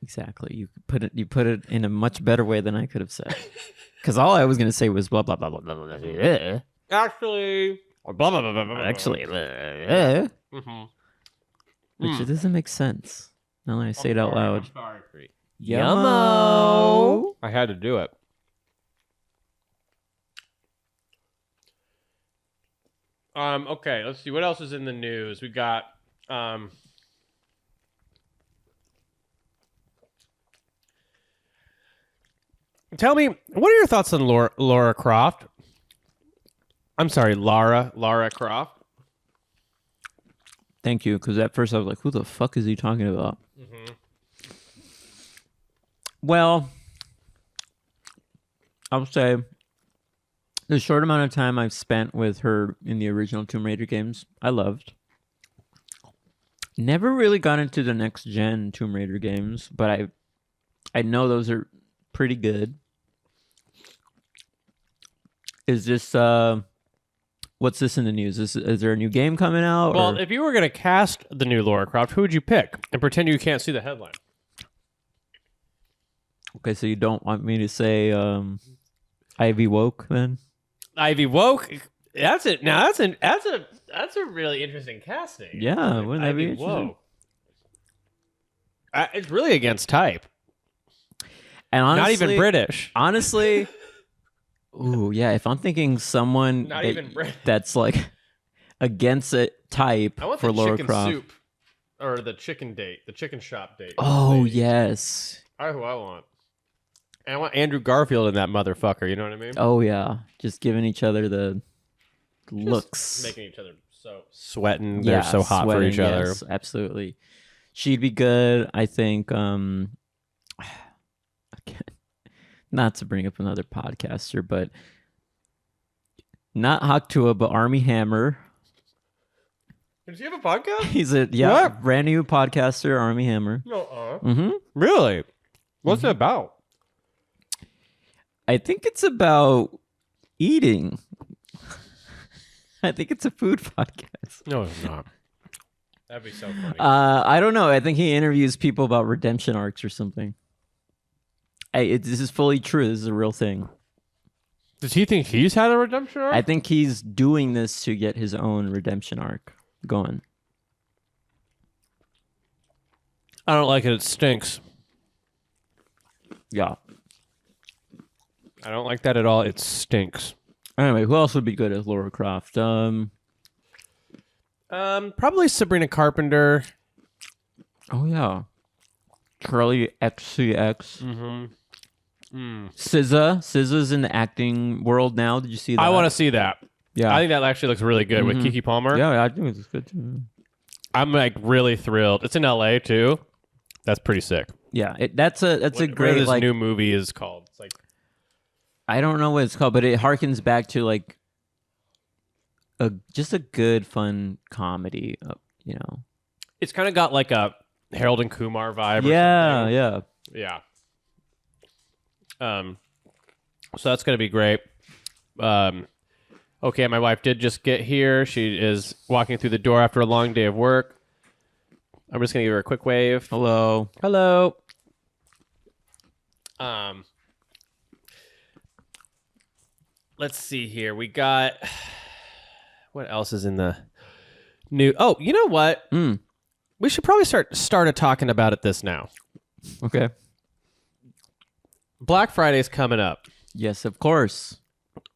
Exactly. You put it in a much better way than I could have said. Because all I was going to say was blah blah blah blah blah blah. Blah. Actually, or blah blah blah blah. Blah. Actually, which it doesn't make sense. Now that I say it out loud. Yummo. I had to do it. Okay, let's see what else is in the news. We got tell me, what are your thoughts on Lara Croft? I'm sorry, Lara Croft. Thank you, because at first I was like, who the fuck is he talking about? Well, I'll say the short amount of time I've spent with her in the original Tomb Raider games, I loved. Never really got into the next gen Tomb Raider games, but I know those are pretty good. Is this what's this in the news? Is there a new game coming out? Well, or? if you were going to cast the new Lara Croft, who would you pick? And pretend you can't see the headline. Okay, so you don't want me to say Ivy Woke then? Ivy Woke. That's it. Now that's a really interesting casting. Yeah, wouldn't that be Ivy interesting? Woke. It's really against type. And honestly, Not even British. Honestly, ooh, yeah. If I'm thinking someone Not even British. that's like against a type I want for the Lara chicken Croft. soup or the chicken date, the chicken shop date. Oh lady. yes. Who I want. And I want Andrew Garfield in that motherfucker. You know what I mean? Oh yeah. Just giving each other the Just looks. making each other so sweating. They're so hot sweating, for each other. yes, absolutely. She'd be good. I think. Not to bring up another podcaster, but not Haktua, but Army Hammer. Does he have a podcast? He's a What? brand new podcaster, Army Hammer. No. Mm-hmm. Really? What's it about? I think it's about eating. I think it's a food podcast. No, it's not. That'd be so funny. I don't know. I think he interviews people about redemption arcs or something. This is fully true. This is a real thing. Does he think he's had a redemption arc? I think he's doing this to get his own redemption arc going. I don't like it. It stinks. Yeah. I don't like that at all. It stinks. Anyway, who else would be good as Lara Croft? Probably Sabrina Carpenter. Oh yeah, Charlie XCX. SZA.'s in the acting world now. Did you see that? I want to see that. Yeah, I think that actually looks really good with Keke Palmer. yeah, I think it's good too. I'm like really thrilled. It's in LA too. That's pretty sick. Yeah, that's a What great this like. new movie is called. It's like I don't know what it's called, but it harkens back to like just a good fun comedy. You know. it's kind of got like a Harold and Kumar vibe. Yeah, or yeah. yeah. So that's gonna be great. Okay, my wife did just get here. She is walking through the door after a long day of work. I'm just gonna give her a quick wave. Hello. Hello. Let's see here. We got what else is in the new? Oh, you know what? We should probably start talking about it this now. Okay. Black Friday's coming up. Yes, of course.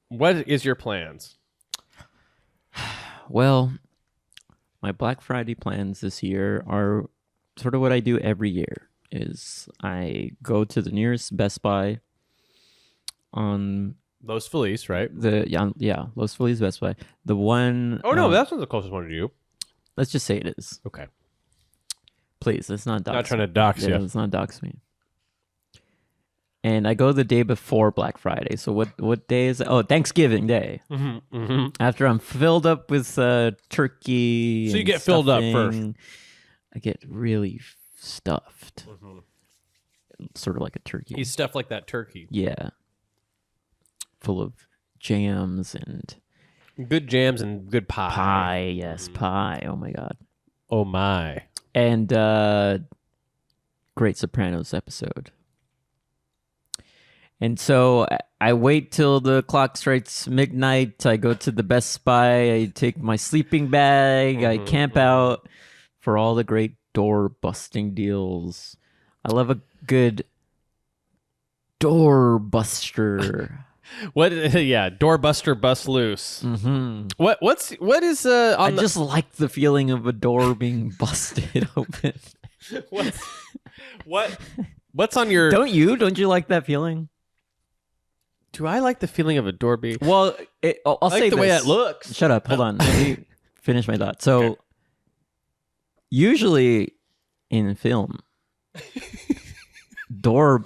What is your plans? Well, my Black Friday plans this year are sort of what I do every year. Is I go to the nearest Best Buy on Los Feliz, right? Los Feliz Best Buy. The one. Oh no, that's not the closest one to you. Let's just say it is. Okay. Please, let's not dox. Not trying to dox me. Yeah, you. let's not dox me. And I go the day before Black Friday. So what day is it? Oh, Thanksgiving Day. After I'm filled up with turkey. So you and get filled up first. stuffing, I get really stuffed. Sort of like a turkey. He's stuffed like that turkey. Yeah. Full of jams and Good jams and good pie. pie. Yes, pie. Oh my God. Oh my. And great Sopranos episode. And so I wait till the clock strikes midnight. I go to the Best Buy. I take my sleeping bag. I camp out for all the great door busting deals. I love a good door buster. What? Yeah, doorbuster bust loose. What is on I the, just like the feeling of a door being busted open. what's on your? Don't you? Don't you like that feeling? Do I like the feeling of a door being? Well, I'll I like say the way this. that looks. Shut up. Hold on. Let me finish my thought. So, usually in film,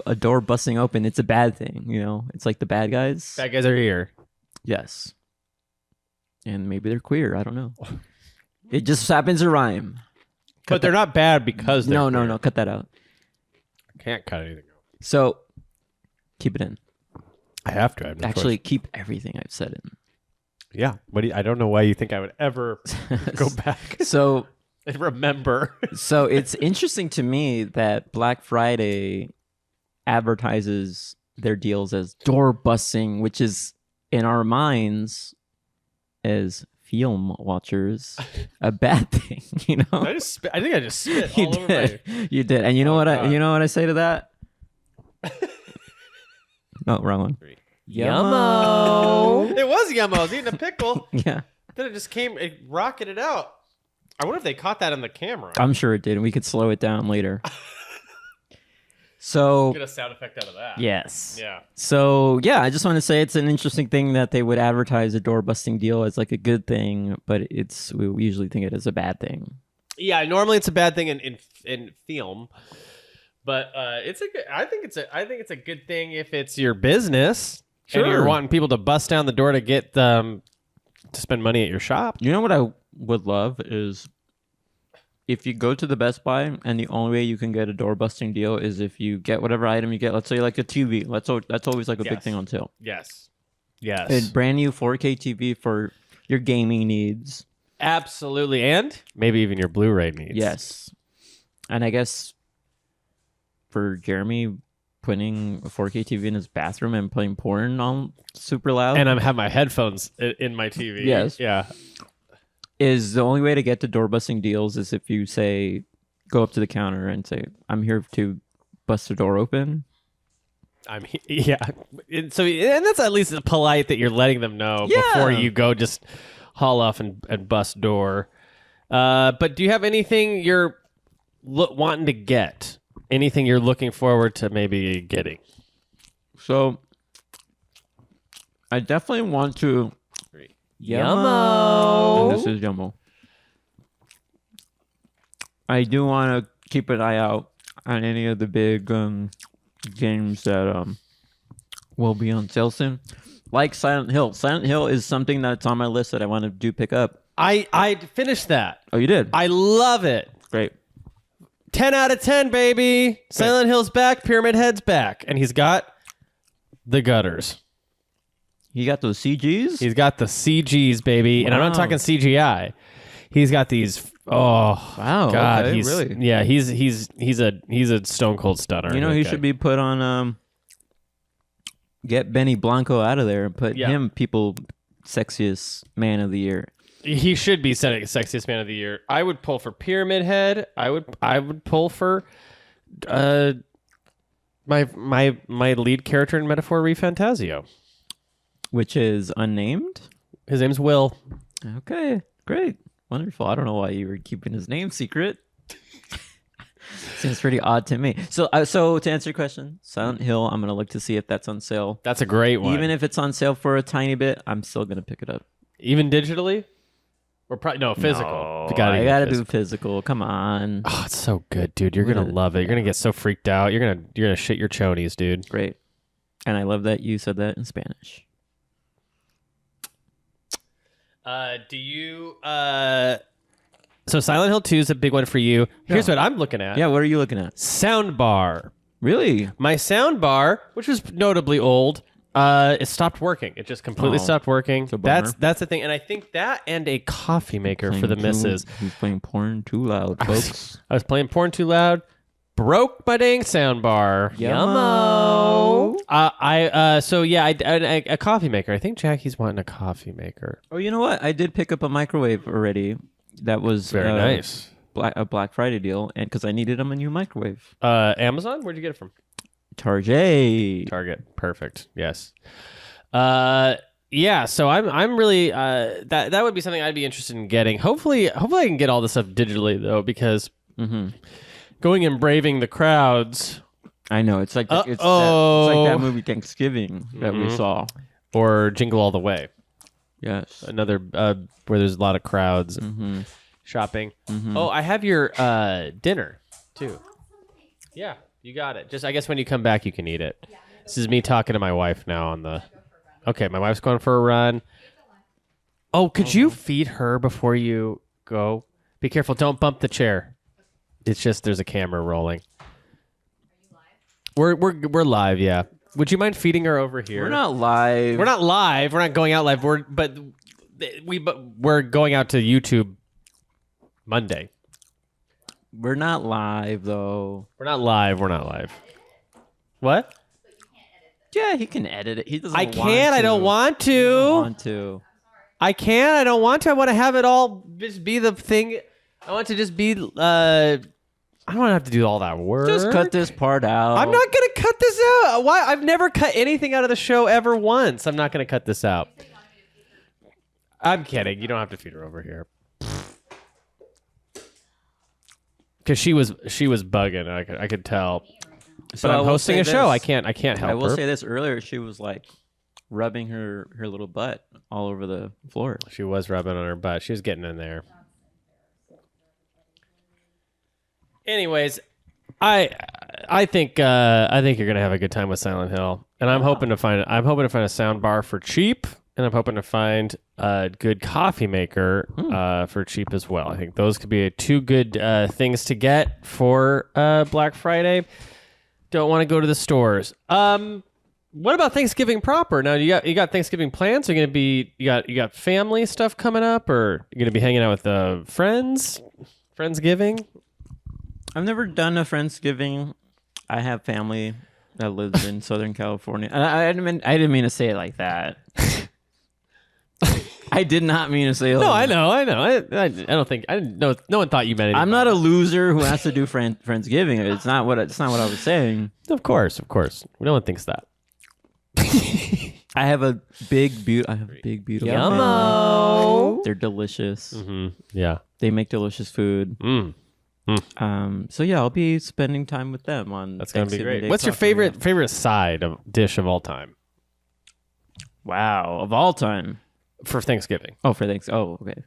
a door busting open, it's a bad thing. You know, it's like the bad guys. Bad guys are here. Yes. And maybe they're queer. I don't know. It just happens to rhyme. But they're not bad because they're queer. No. Cut that out. Can't cut anything out. So, keep it in. I have to. I have no Actually, choice. keep everything I've said in. Yeah. I don't know why you think I would ever go back So, and remember. so it's interesting to me that Black Friday advertises their deals as door busting, which is in our minds as film watchers a bad thing. You know, I think I just spit you all over my. did. You did, and you know what? God. You know what I say to that? No, wrong one. Yummo. It was yummo. I was eating a pickle. Yeah, Then it just came. It rocketed out. I wonder if they caught that on the camera. I'm sure it did, and we could slow it down later. So Get a sound effect out of that. yes. Yeah. So yeah, I just want to say it's an interesting thing that they would advertise a door busting deal as like a good thing, but we usually think it as a bad thing. Yeah. Normally it's a bad thing in film, but it's a good. I think it's a good thing if it's your business and you're Sure. wanting people to bust down the door to get to spend money at your shop. You know what I would love is if you go to the Best Buy and the only way you can get a door busting deal is if you get whatever item you get. Let's say like a TV. That's always like a big Yes. thing on sale. Yes. Yes. A brand new 4K TV for your gaming needs. Absolutely, and maybe even your Blu-ray needs. Yes. And I guess for Jeremy putting a 4K TV in his bathroom and playing porn on super loud And I have my headphones in my TV. Yes. Yeah. is the only way to get to door busting deals is if you say, go up to the counter and say, I'm here to bust a door open. Yeah. And that's at least polite that you're letting them know before Yeah. you go just haul off and bust door. But do you have anything you're wanting to get? Anything you're looking forward to maybe getting? So I definitely want to. Yummo. And this is Yummo. I do want to keep an eye out on any of the big games that will be on sale soon. Like Silent Hill. Silent Hill is something that's on my list that I want to pick up. I finished that. Oh, you did? I love it. Great. 10 out of 10, baby. Silent Hill's back. Pyramid Head's back. And he's got the gutters. You got those CGs? He's got the CGs, baby. And I'm not Wow. talking CGI. He's got these. Oh, Wow. God. Okay, He's really? Yeah, he's a stone cold stunner. You know, that he guy. should be put on. Get Benny Blanco out of there and put him people sexiest man of the year. He should be sexiest man of the year. I would pull for Pyramid Head. I would pull for my lead character in Metaphor Refantazio. Which is unnamed? His name's Will. Okay, great. Wonderful. I don't know why you were keeping his name secret. Seems pretty odd to me. So to answer your question, Silent Hill, I'm going to look to see if that's on sale. That's a great one. Even if it's on sale for a tiny bit, I'm still going to pick it up. Even digitally? Or probably no, physical. No, You gotta I get got to physical. do physical. Come on. Oh, it's so good, dude. You're gonna love it. You're gonna get so freaked out. You're gonna shit your chonies, dude. Great. And I love that you said that in Spanish. Do you... So Silent Hill 2 is a big one for you. Here's what I'm looking at. Yeah, what are you looking at? Sound bar. Really? My sound bar, which was notably old, it stopped working. It just completely stopped working. That's the thing. And I think that and a coffee maker for the missus. He's playing porn too loud, folks. I was playing porn too loud. Broke my dang sound bar. Yummo. A coffee maker. I think Jackie's wanting a coffee maker. Oh, you know what? I did pick up a microwave already. That was very nice. A Black Friday deal, and because I needed a new microwave. Amazon? Where'd you get it from? Target. Perfect. Yes. Yeah. So I'm really that would be something I'd be interested in getting. Hopefully I can get all this stuff digitally though, because going and braving the crowds. I know it's like it's like that movie Thanksgiving that we saw, or Jingle All the Way. Yes. Another where there's a lot of crowds shopping. Oh, I have your dinner too. Yeah, you got it. Just I guess when you come back you can eat it. This is me talking to my wife now on the... Okay, my wife's going for a run. Oh, could you feed her before you go? Be careful, don't bump the chair. It's just there's a camera rolling. We're live, yeah. Would you mind feeding her over here? We're not live. We're not live. We're not going out live. We're going out to YouTube Monday. We're not live though. We're not live. What? Yeah, he can edit it. He doesn't. I can't. I don't want to. I can't. I don't want to. I want to have it all just be the thing. I want to just be. I don't have to do all that work. Just cut this part out. I'm not gonna cut this out. Why? I've never cut anything out of the show ever once. I'm not gonna cut this out. I'm kidding. You don't have to feed her over here. Because she was bugging. I could tell. So but I'm hosting a show. I can't help her. I will say this earlier. She was like rubbing her little butt all over the floor. She was rubbing on her butt. She was getting in there. Anyways, I think you're gonna have a good time with Silent Hill, and I'm hoping to find a sound bar for cheap, and I'm hoping to find a good coffee maker for cheap as well. I think those could be two good things to get for Black Friday. Don't want to go to the stores. What about Thanksgiving proper? Now you got Thanksgiving plans? Are you gonna be you got family stuff coming up, or you gonna be hanging out with friends? Friendsgiving? I've never done a Friendsgiving. I have family that lives in Southern California. I didn't mean to say it like that. I did not mean to say it. No, I know. I don't think I didn't know. No one thought you meant it. I'm not a loser who has to do Friendsgiving. It's not what I was saying. Of course. No one thinks that. I have a big beautiful. Yummo. They're delicious. Mm-hmm. Yeah, they make delicious food. So yeah, I'll be spending time with them on. That's gonna be great. What's your favorite dish of all time? Wow, of all time for Thanksgiving. Oh, for Thanksgiving. Oh, okay.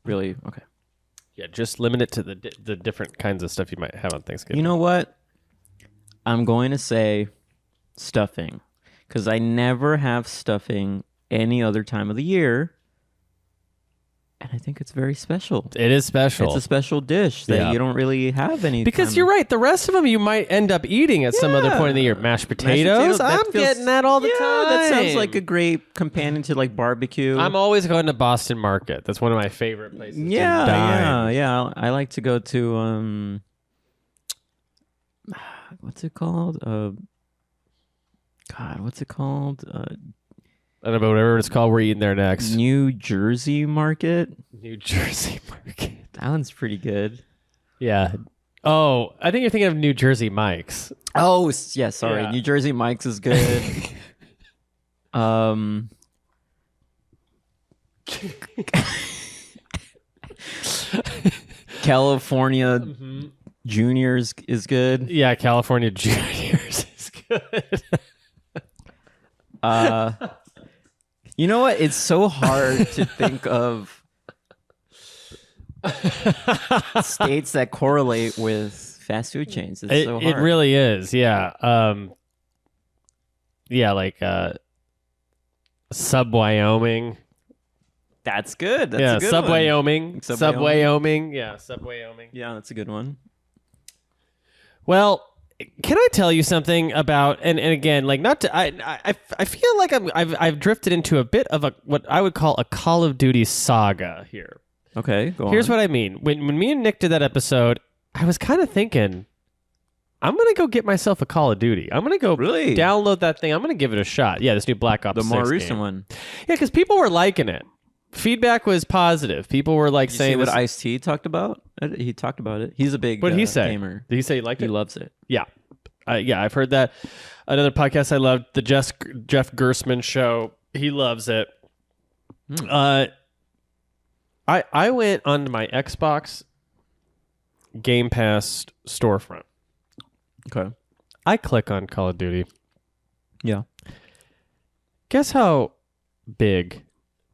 Really? Okay. Yeah, just limit it to the different kinds of stuff you might have on Thanksgiving. You know what? I'm going to say stuffing, because I never have stuffing any other time of the year. And I think it's very special. It is special. It's a special dish that you don't really have any. Because you're right. The rest of them you might end up eating at some other point in the year. Mashed potatoes. I'm getting that all the time. That sounds like a great companion to like barbecue. I'm always going to Boston Market. That's one of my favorite places. Yeah. I like to go to what's it called? What's it called? I don't know, whatever it's called. We're eating there next. New Jersey Market. That one's pretty good. Yeah. Oh, I think you're thinking of New Jersey Mike's. Oh, yeah. Sorry, New Jersey Mike's is good. California Juniors is good. Yeah, California Juniors is good. You know what? It's so hard to think of states that correlate with fast food chains. It's so hard. It really is, yeah. Yeah, like Sub Wyoming. That's good. That's Yeah, a good Sub one. Wyoming. Sub Sub Wyoming. Wyoming. Yeah, Sub Wyoming. Yeah, that's a good one. Well, can I tell you something about and again, like not to I feel like I've drifted into a bit of a what I would call a Call of Duty saga here. Okay, go Here's on. what I mean. When me and Nick did that episode, I was kind of thinking, I'm going to go get myself a Call of Duty. I'm going to go Really? download that thing. I'm going to give it a shot. Yeah, this new Black Ops The 6 more recent game. one. Yeah, because people were liking it. Feedback was positive. People were like Did you saying see what this. Ice-T talked about? He talked about it. He's a big What did he say? gamer. Did he say he liked He it? loves it. Yeah. Yeah, I've heard that. Another podcast I loved, the Jeff Gersman show. He loves it. I went onto my Xbox Game Pass storefront. Okay. I click on Call of Duty. Yeah. Guess how big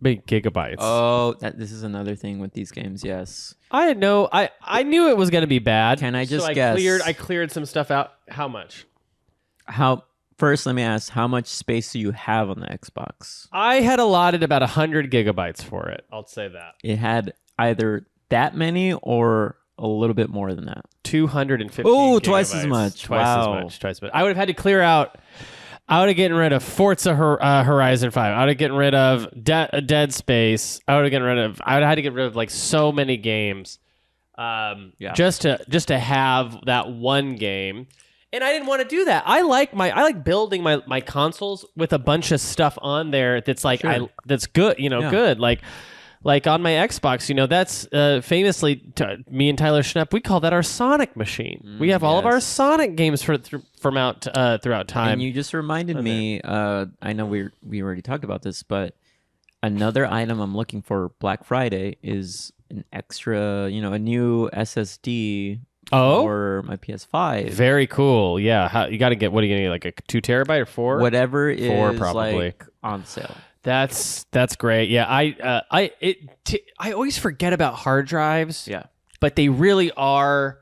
gigabytes? Oh, this is another thing with these games. Yes. I knew it was going to be bad. Can I just so guess? I cleared some stuff out. How much? First, let me ask, how much space do you have on the Xbox? I had allotted about 100 gigabytes for it. I'll say that. It had either that many or a little bit more than that. 250. Oh, twice as gigabytes. much. Twice Wow. as much. Twice as much. I would have had to clear out. I would have gotten rid of Forza Horizon 5. I would have gotten rid of Dead Space. I would have had to get rid of like so many games. Just to have that one game. And I didn't want to do that. I like building my consoles with a bunch of stuff on there that's like Sure. that's good, good. Like on my Xbox, that's famously me and Tyler Schnepp, we call that our Sonic machine. We have all of our yes. Sonic games throughout time. And you just reminded me, I know we already talked about this, but another item I'm looking for Black Friday is an extra, a new SSD for my PS5. Very cool. Yeah, you got to get. What are you gonna get? Like a 2 terabyte or 4? Whatever is 4 probably like on sale. That's great. Yeah, I always forget about hard drives. Yeah. But they really are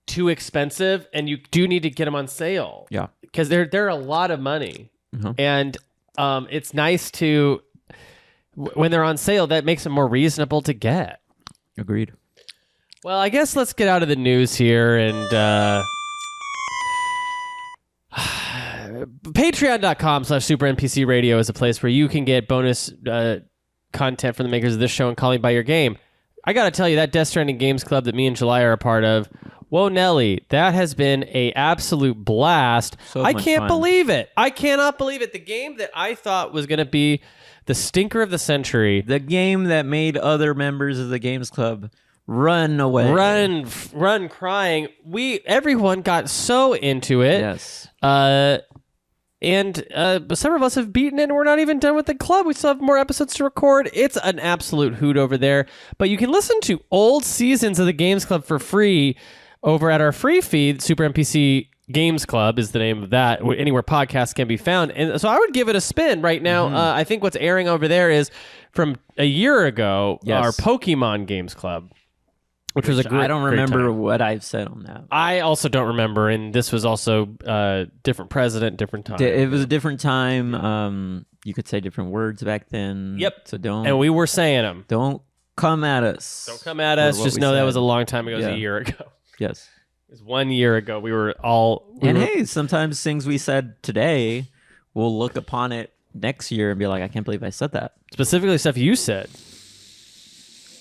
too expensive, and you do need to get them on sale. Yeah. Because they're a lot of money, Mhm. and it's nice to when they're on sale. That makes them more reasonable to get. Agreed. Well, I guess let's get out of the news here and Patreon.com/Super NPC Radio is a place where you can get bonus content from the makers of this show and Call Me By Your Game. I got to tell you, that Death Stranding Games Club that me and July are a part of, whoa, Nelly, that has been a absolute blast. So I much can't fun. believe it. I cannot believe it. The game that I thought was going to be the stinker of the century. The game that made other members of the Games Club run away. Run crying. Everyone got so into it. Yes. And several of us have beaten it, and we're not even done with the club. We still have more episodes to record. It's an absolute hoot over there. But you can listen to old seasons of the Games Club for free over at our free feed. Super NPC Games Club is the name of that, anywhere podcasts can be found. And so I would give it a spin right now. I think what's airing over there is from a year ago, Yes. our Pokemon Games Club. Which was a great I don't great remember time. what I've said on that. I also don't remember, and this was also different president, different time. It was a different time. You could say different words back then. Yep. So don't And we were saying them. don't come at us. Don't come at for us. what Just we know that said. was a long time ago. It was Yeah. a year ago. Yes. It was 1 year ago. We were all... And hey, sometimes things we said today, we'll look upon it next year and be like, I can't believe I said that. specifically stuff you said.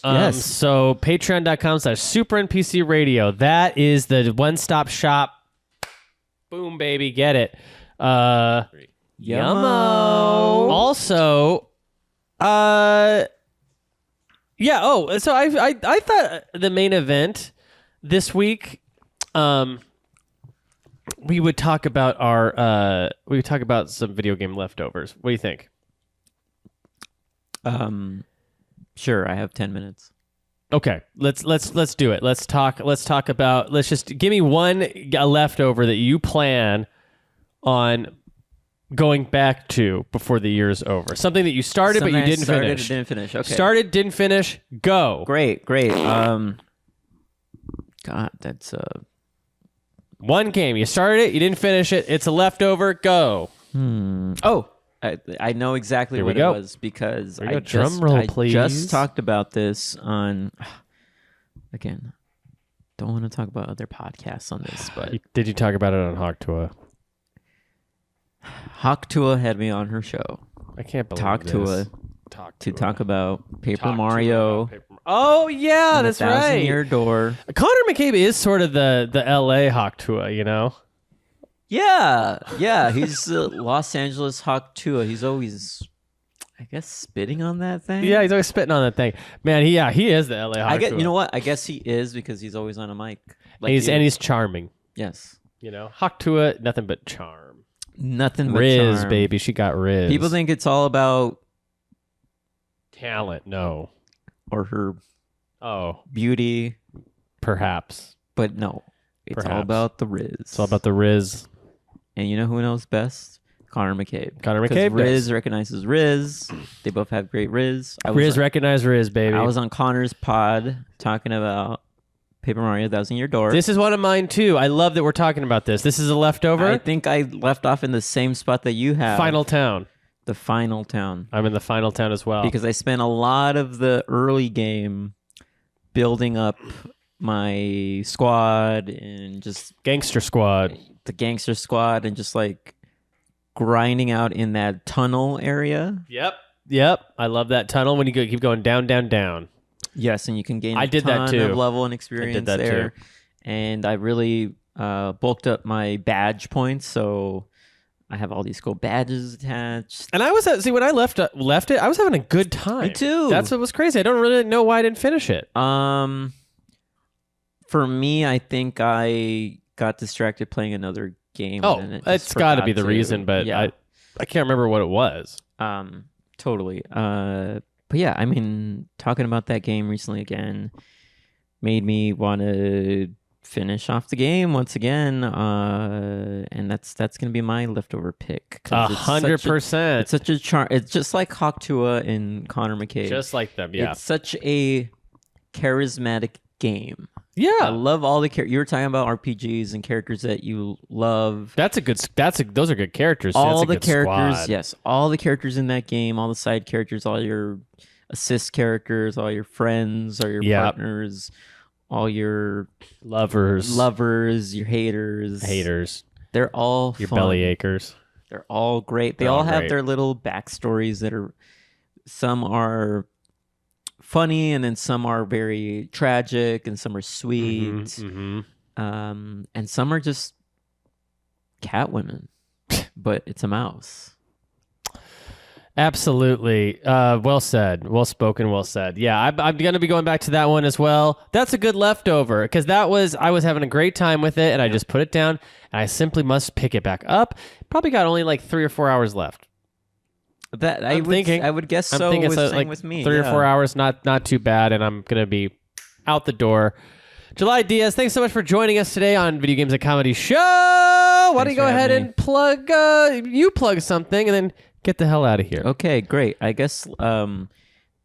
Yes. So patreon.com/Super NPC Radio. That is the one-stop shop. Boom, baby. Get it. Yummo. Also, yeah. Oh, so I thought the main event this week, we would talk about some video game leftovers. What do you think? Sure, I have 10 minutes. Okay, let's do it. Let's just give me one leftover that you plan on going back to before the year's over. Something that you started but you didn't finish. Didn't finish. Okay. Started, didn't finish. Go. Great. God, that's One game. You started it, you didn't finish it. It's a leftover. Go. Oh, I know exactly Here we what go. it was because There you I go. Drum just, roll, I please. just talked about this on. Again, don't want to talk about other podcasts on this, but Did you talk about it on Hawk Tua? Hawk Tua had me on her show. I can't believe Talk this. Tua Talk to Tua. talk about Paper Talk Tua Mario. about Paper Oh yeah, and that's the Thousand right. Year Door. Connor McCabe is sort of the LA Hawk Tua, you know? Yeah, he's Los Angeles Hawk Tua. He's always, I guess, spitting on that thing. Yeah, he's always spitting on that thing. Man, he is the LA Hawk I get. Tua. You know what? I guess he is because he's always on a mic. Like He's you. and he's charming. Yes, You know, Hawk Tua, nothing but charm. nothing but Riz, charm. baby, she got Riz. People think it's all about talent. No. or her Oh, beauty, perhaps. but no, it's all Perhaps. about the Riz. It's all about the Riz. And you know who knows best? Connor McCabe. Connor 'Cause McCabe Riz does. recognizes Riz. They both have great Riz. Riz recognize Riz, baby. I was on Connor's pod talking about Paper Mario Thousand Year Door. This is one of mine too. I love that we're talking about this. This is a leftover. I think I left off in the same spot that you have. Final town. The final town. I'm in the final town as well. Because I spent a lot of the early game building up my squad and just Gangster Squad. the gangster squad and just like grinding out in that tunnel area. Yep. I love that tunnel when you keep going down, down, down. Yes, and you can gain I a did that ton too. of level and experience that there. And I really bulked up my badge points, so I have all these cool badges attached. And I was when I left it, I was having a good time. Me too. That's what was crazy. I don't really know why I didn't finish it. For me, I think I got distracted playing another game. Oh, and it's got to be the to. reason, but yeah, I can't remember what it was. totally. But yeah, I mean, talking about that game recently again made me want to finish off the game once again, and that's gonna be my leftover pick. 100%. It's such a charm. It's just like Hawk Tua and Connor McCabe. Just like them, yeah. It's such a charismatic game. I Yeah. love all the you were talking about RPGs and characters that you love. Those are good characters. All That's a the good characters, squad. yes, all the characters in that game, all the side characters, all your assist characters, all your friends, all your Yep. partners, all your Lovers. your haters. They're all Your fun. belly achers. They're all great. They They're all all have great. their little backstories that are, some are funny and then some are very tragic and some are sweet. Mhm. And some are just cat women, but it's a mouse. Absolutely. Well said. Well spoken. Well said. Yeah, I'm going to be going back to that one as well. That's a good leftover because I was having a great time with it and I just put it down and I simply must pick it back up. Probably got only like 3 or 4 hours left. That I'm thinking. I would guess I'm so. thinking Same like with me. 3 or yeah. 4 hours, not too bad, and I'm going to be out the door. July Diaz, thanks so much for joining us today on Video Games and Comedy Show. Why don't Thanks you go for ahead having and plug something and then get the hell out of here. Okay, great. I guess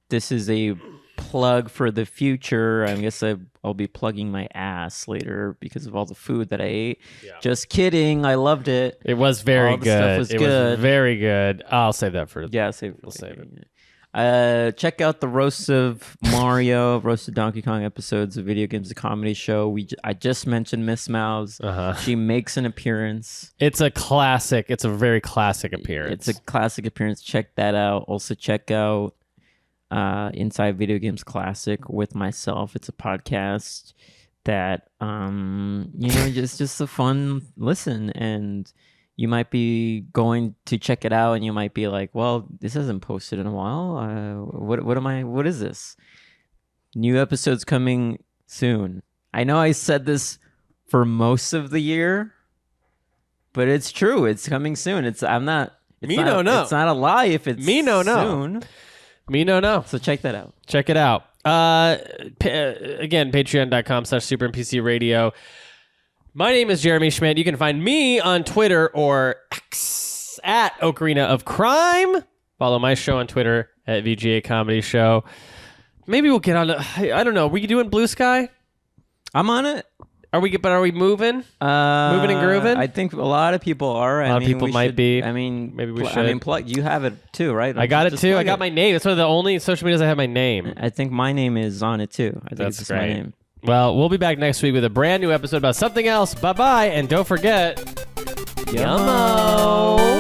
this is a plug for the future. I guess I'll be plugging my ass later because of all the food that I ate. Yeah. Just kidding. I loved it. It was very All the good. stuff was it good. was very good. I'll save that for Yeah, save it. We'll save it. Check out the Roast of Mario, Roast of Donkey Kong episodes of Video Games, the Comedy Show. I just mentioned Miss Mouse. Uh-huh. She makes an appearance. It's a classic. It's a very classic appearance. It's a classic appearance. Check that out. Also check out Inside Video Games Classic with myself. It's a podcast that just a fun listen, and you might be going to check it out and you might be like, well, this hasn't posted in a while. What is this? New episodes coming soon. I know I said this for most of the year, but it's true. It's coming soon. It's not a lie if it's soon. Me no. So check that out. Check it out. Again, patreon.com/Super NPC Radio. My name is Jeremy Schmidt. You can find me on Twitter or X at Ocarina of Crime. Follow my show on Twitter at VGA Comedy Show. Maybe we'll get on to, I don't know. Were you doing Blue Sky? I'm on it. Are we moving? Moving and grooving? I think a lot of people are. A lot of people might be. I mean, maybe we should. I mean, you have it too, right? I got it Just too. I plug got it. my name. That's one of the only social medias I have my name. I think my name is on it too. I think That's it's just great. my name. Well, we'll be back next week with a brand new episode about something else. Bye-bye. And don't forget, Yummo.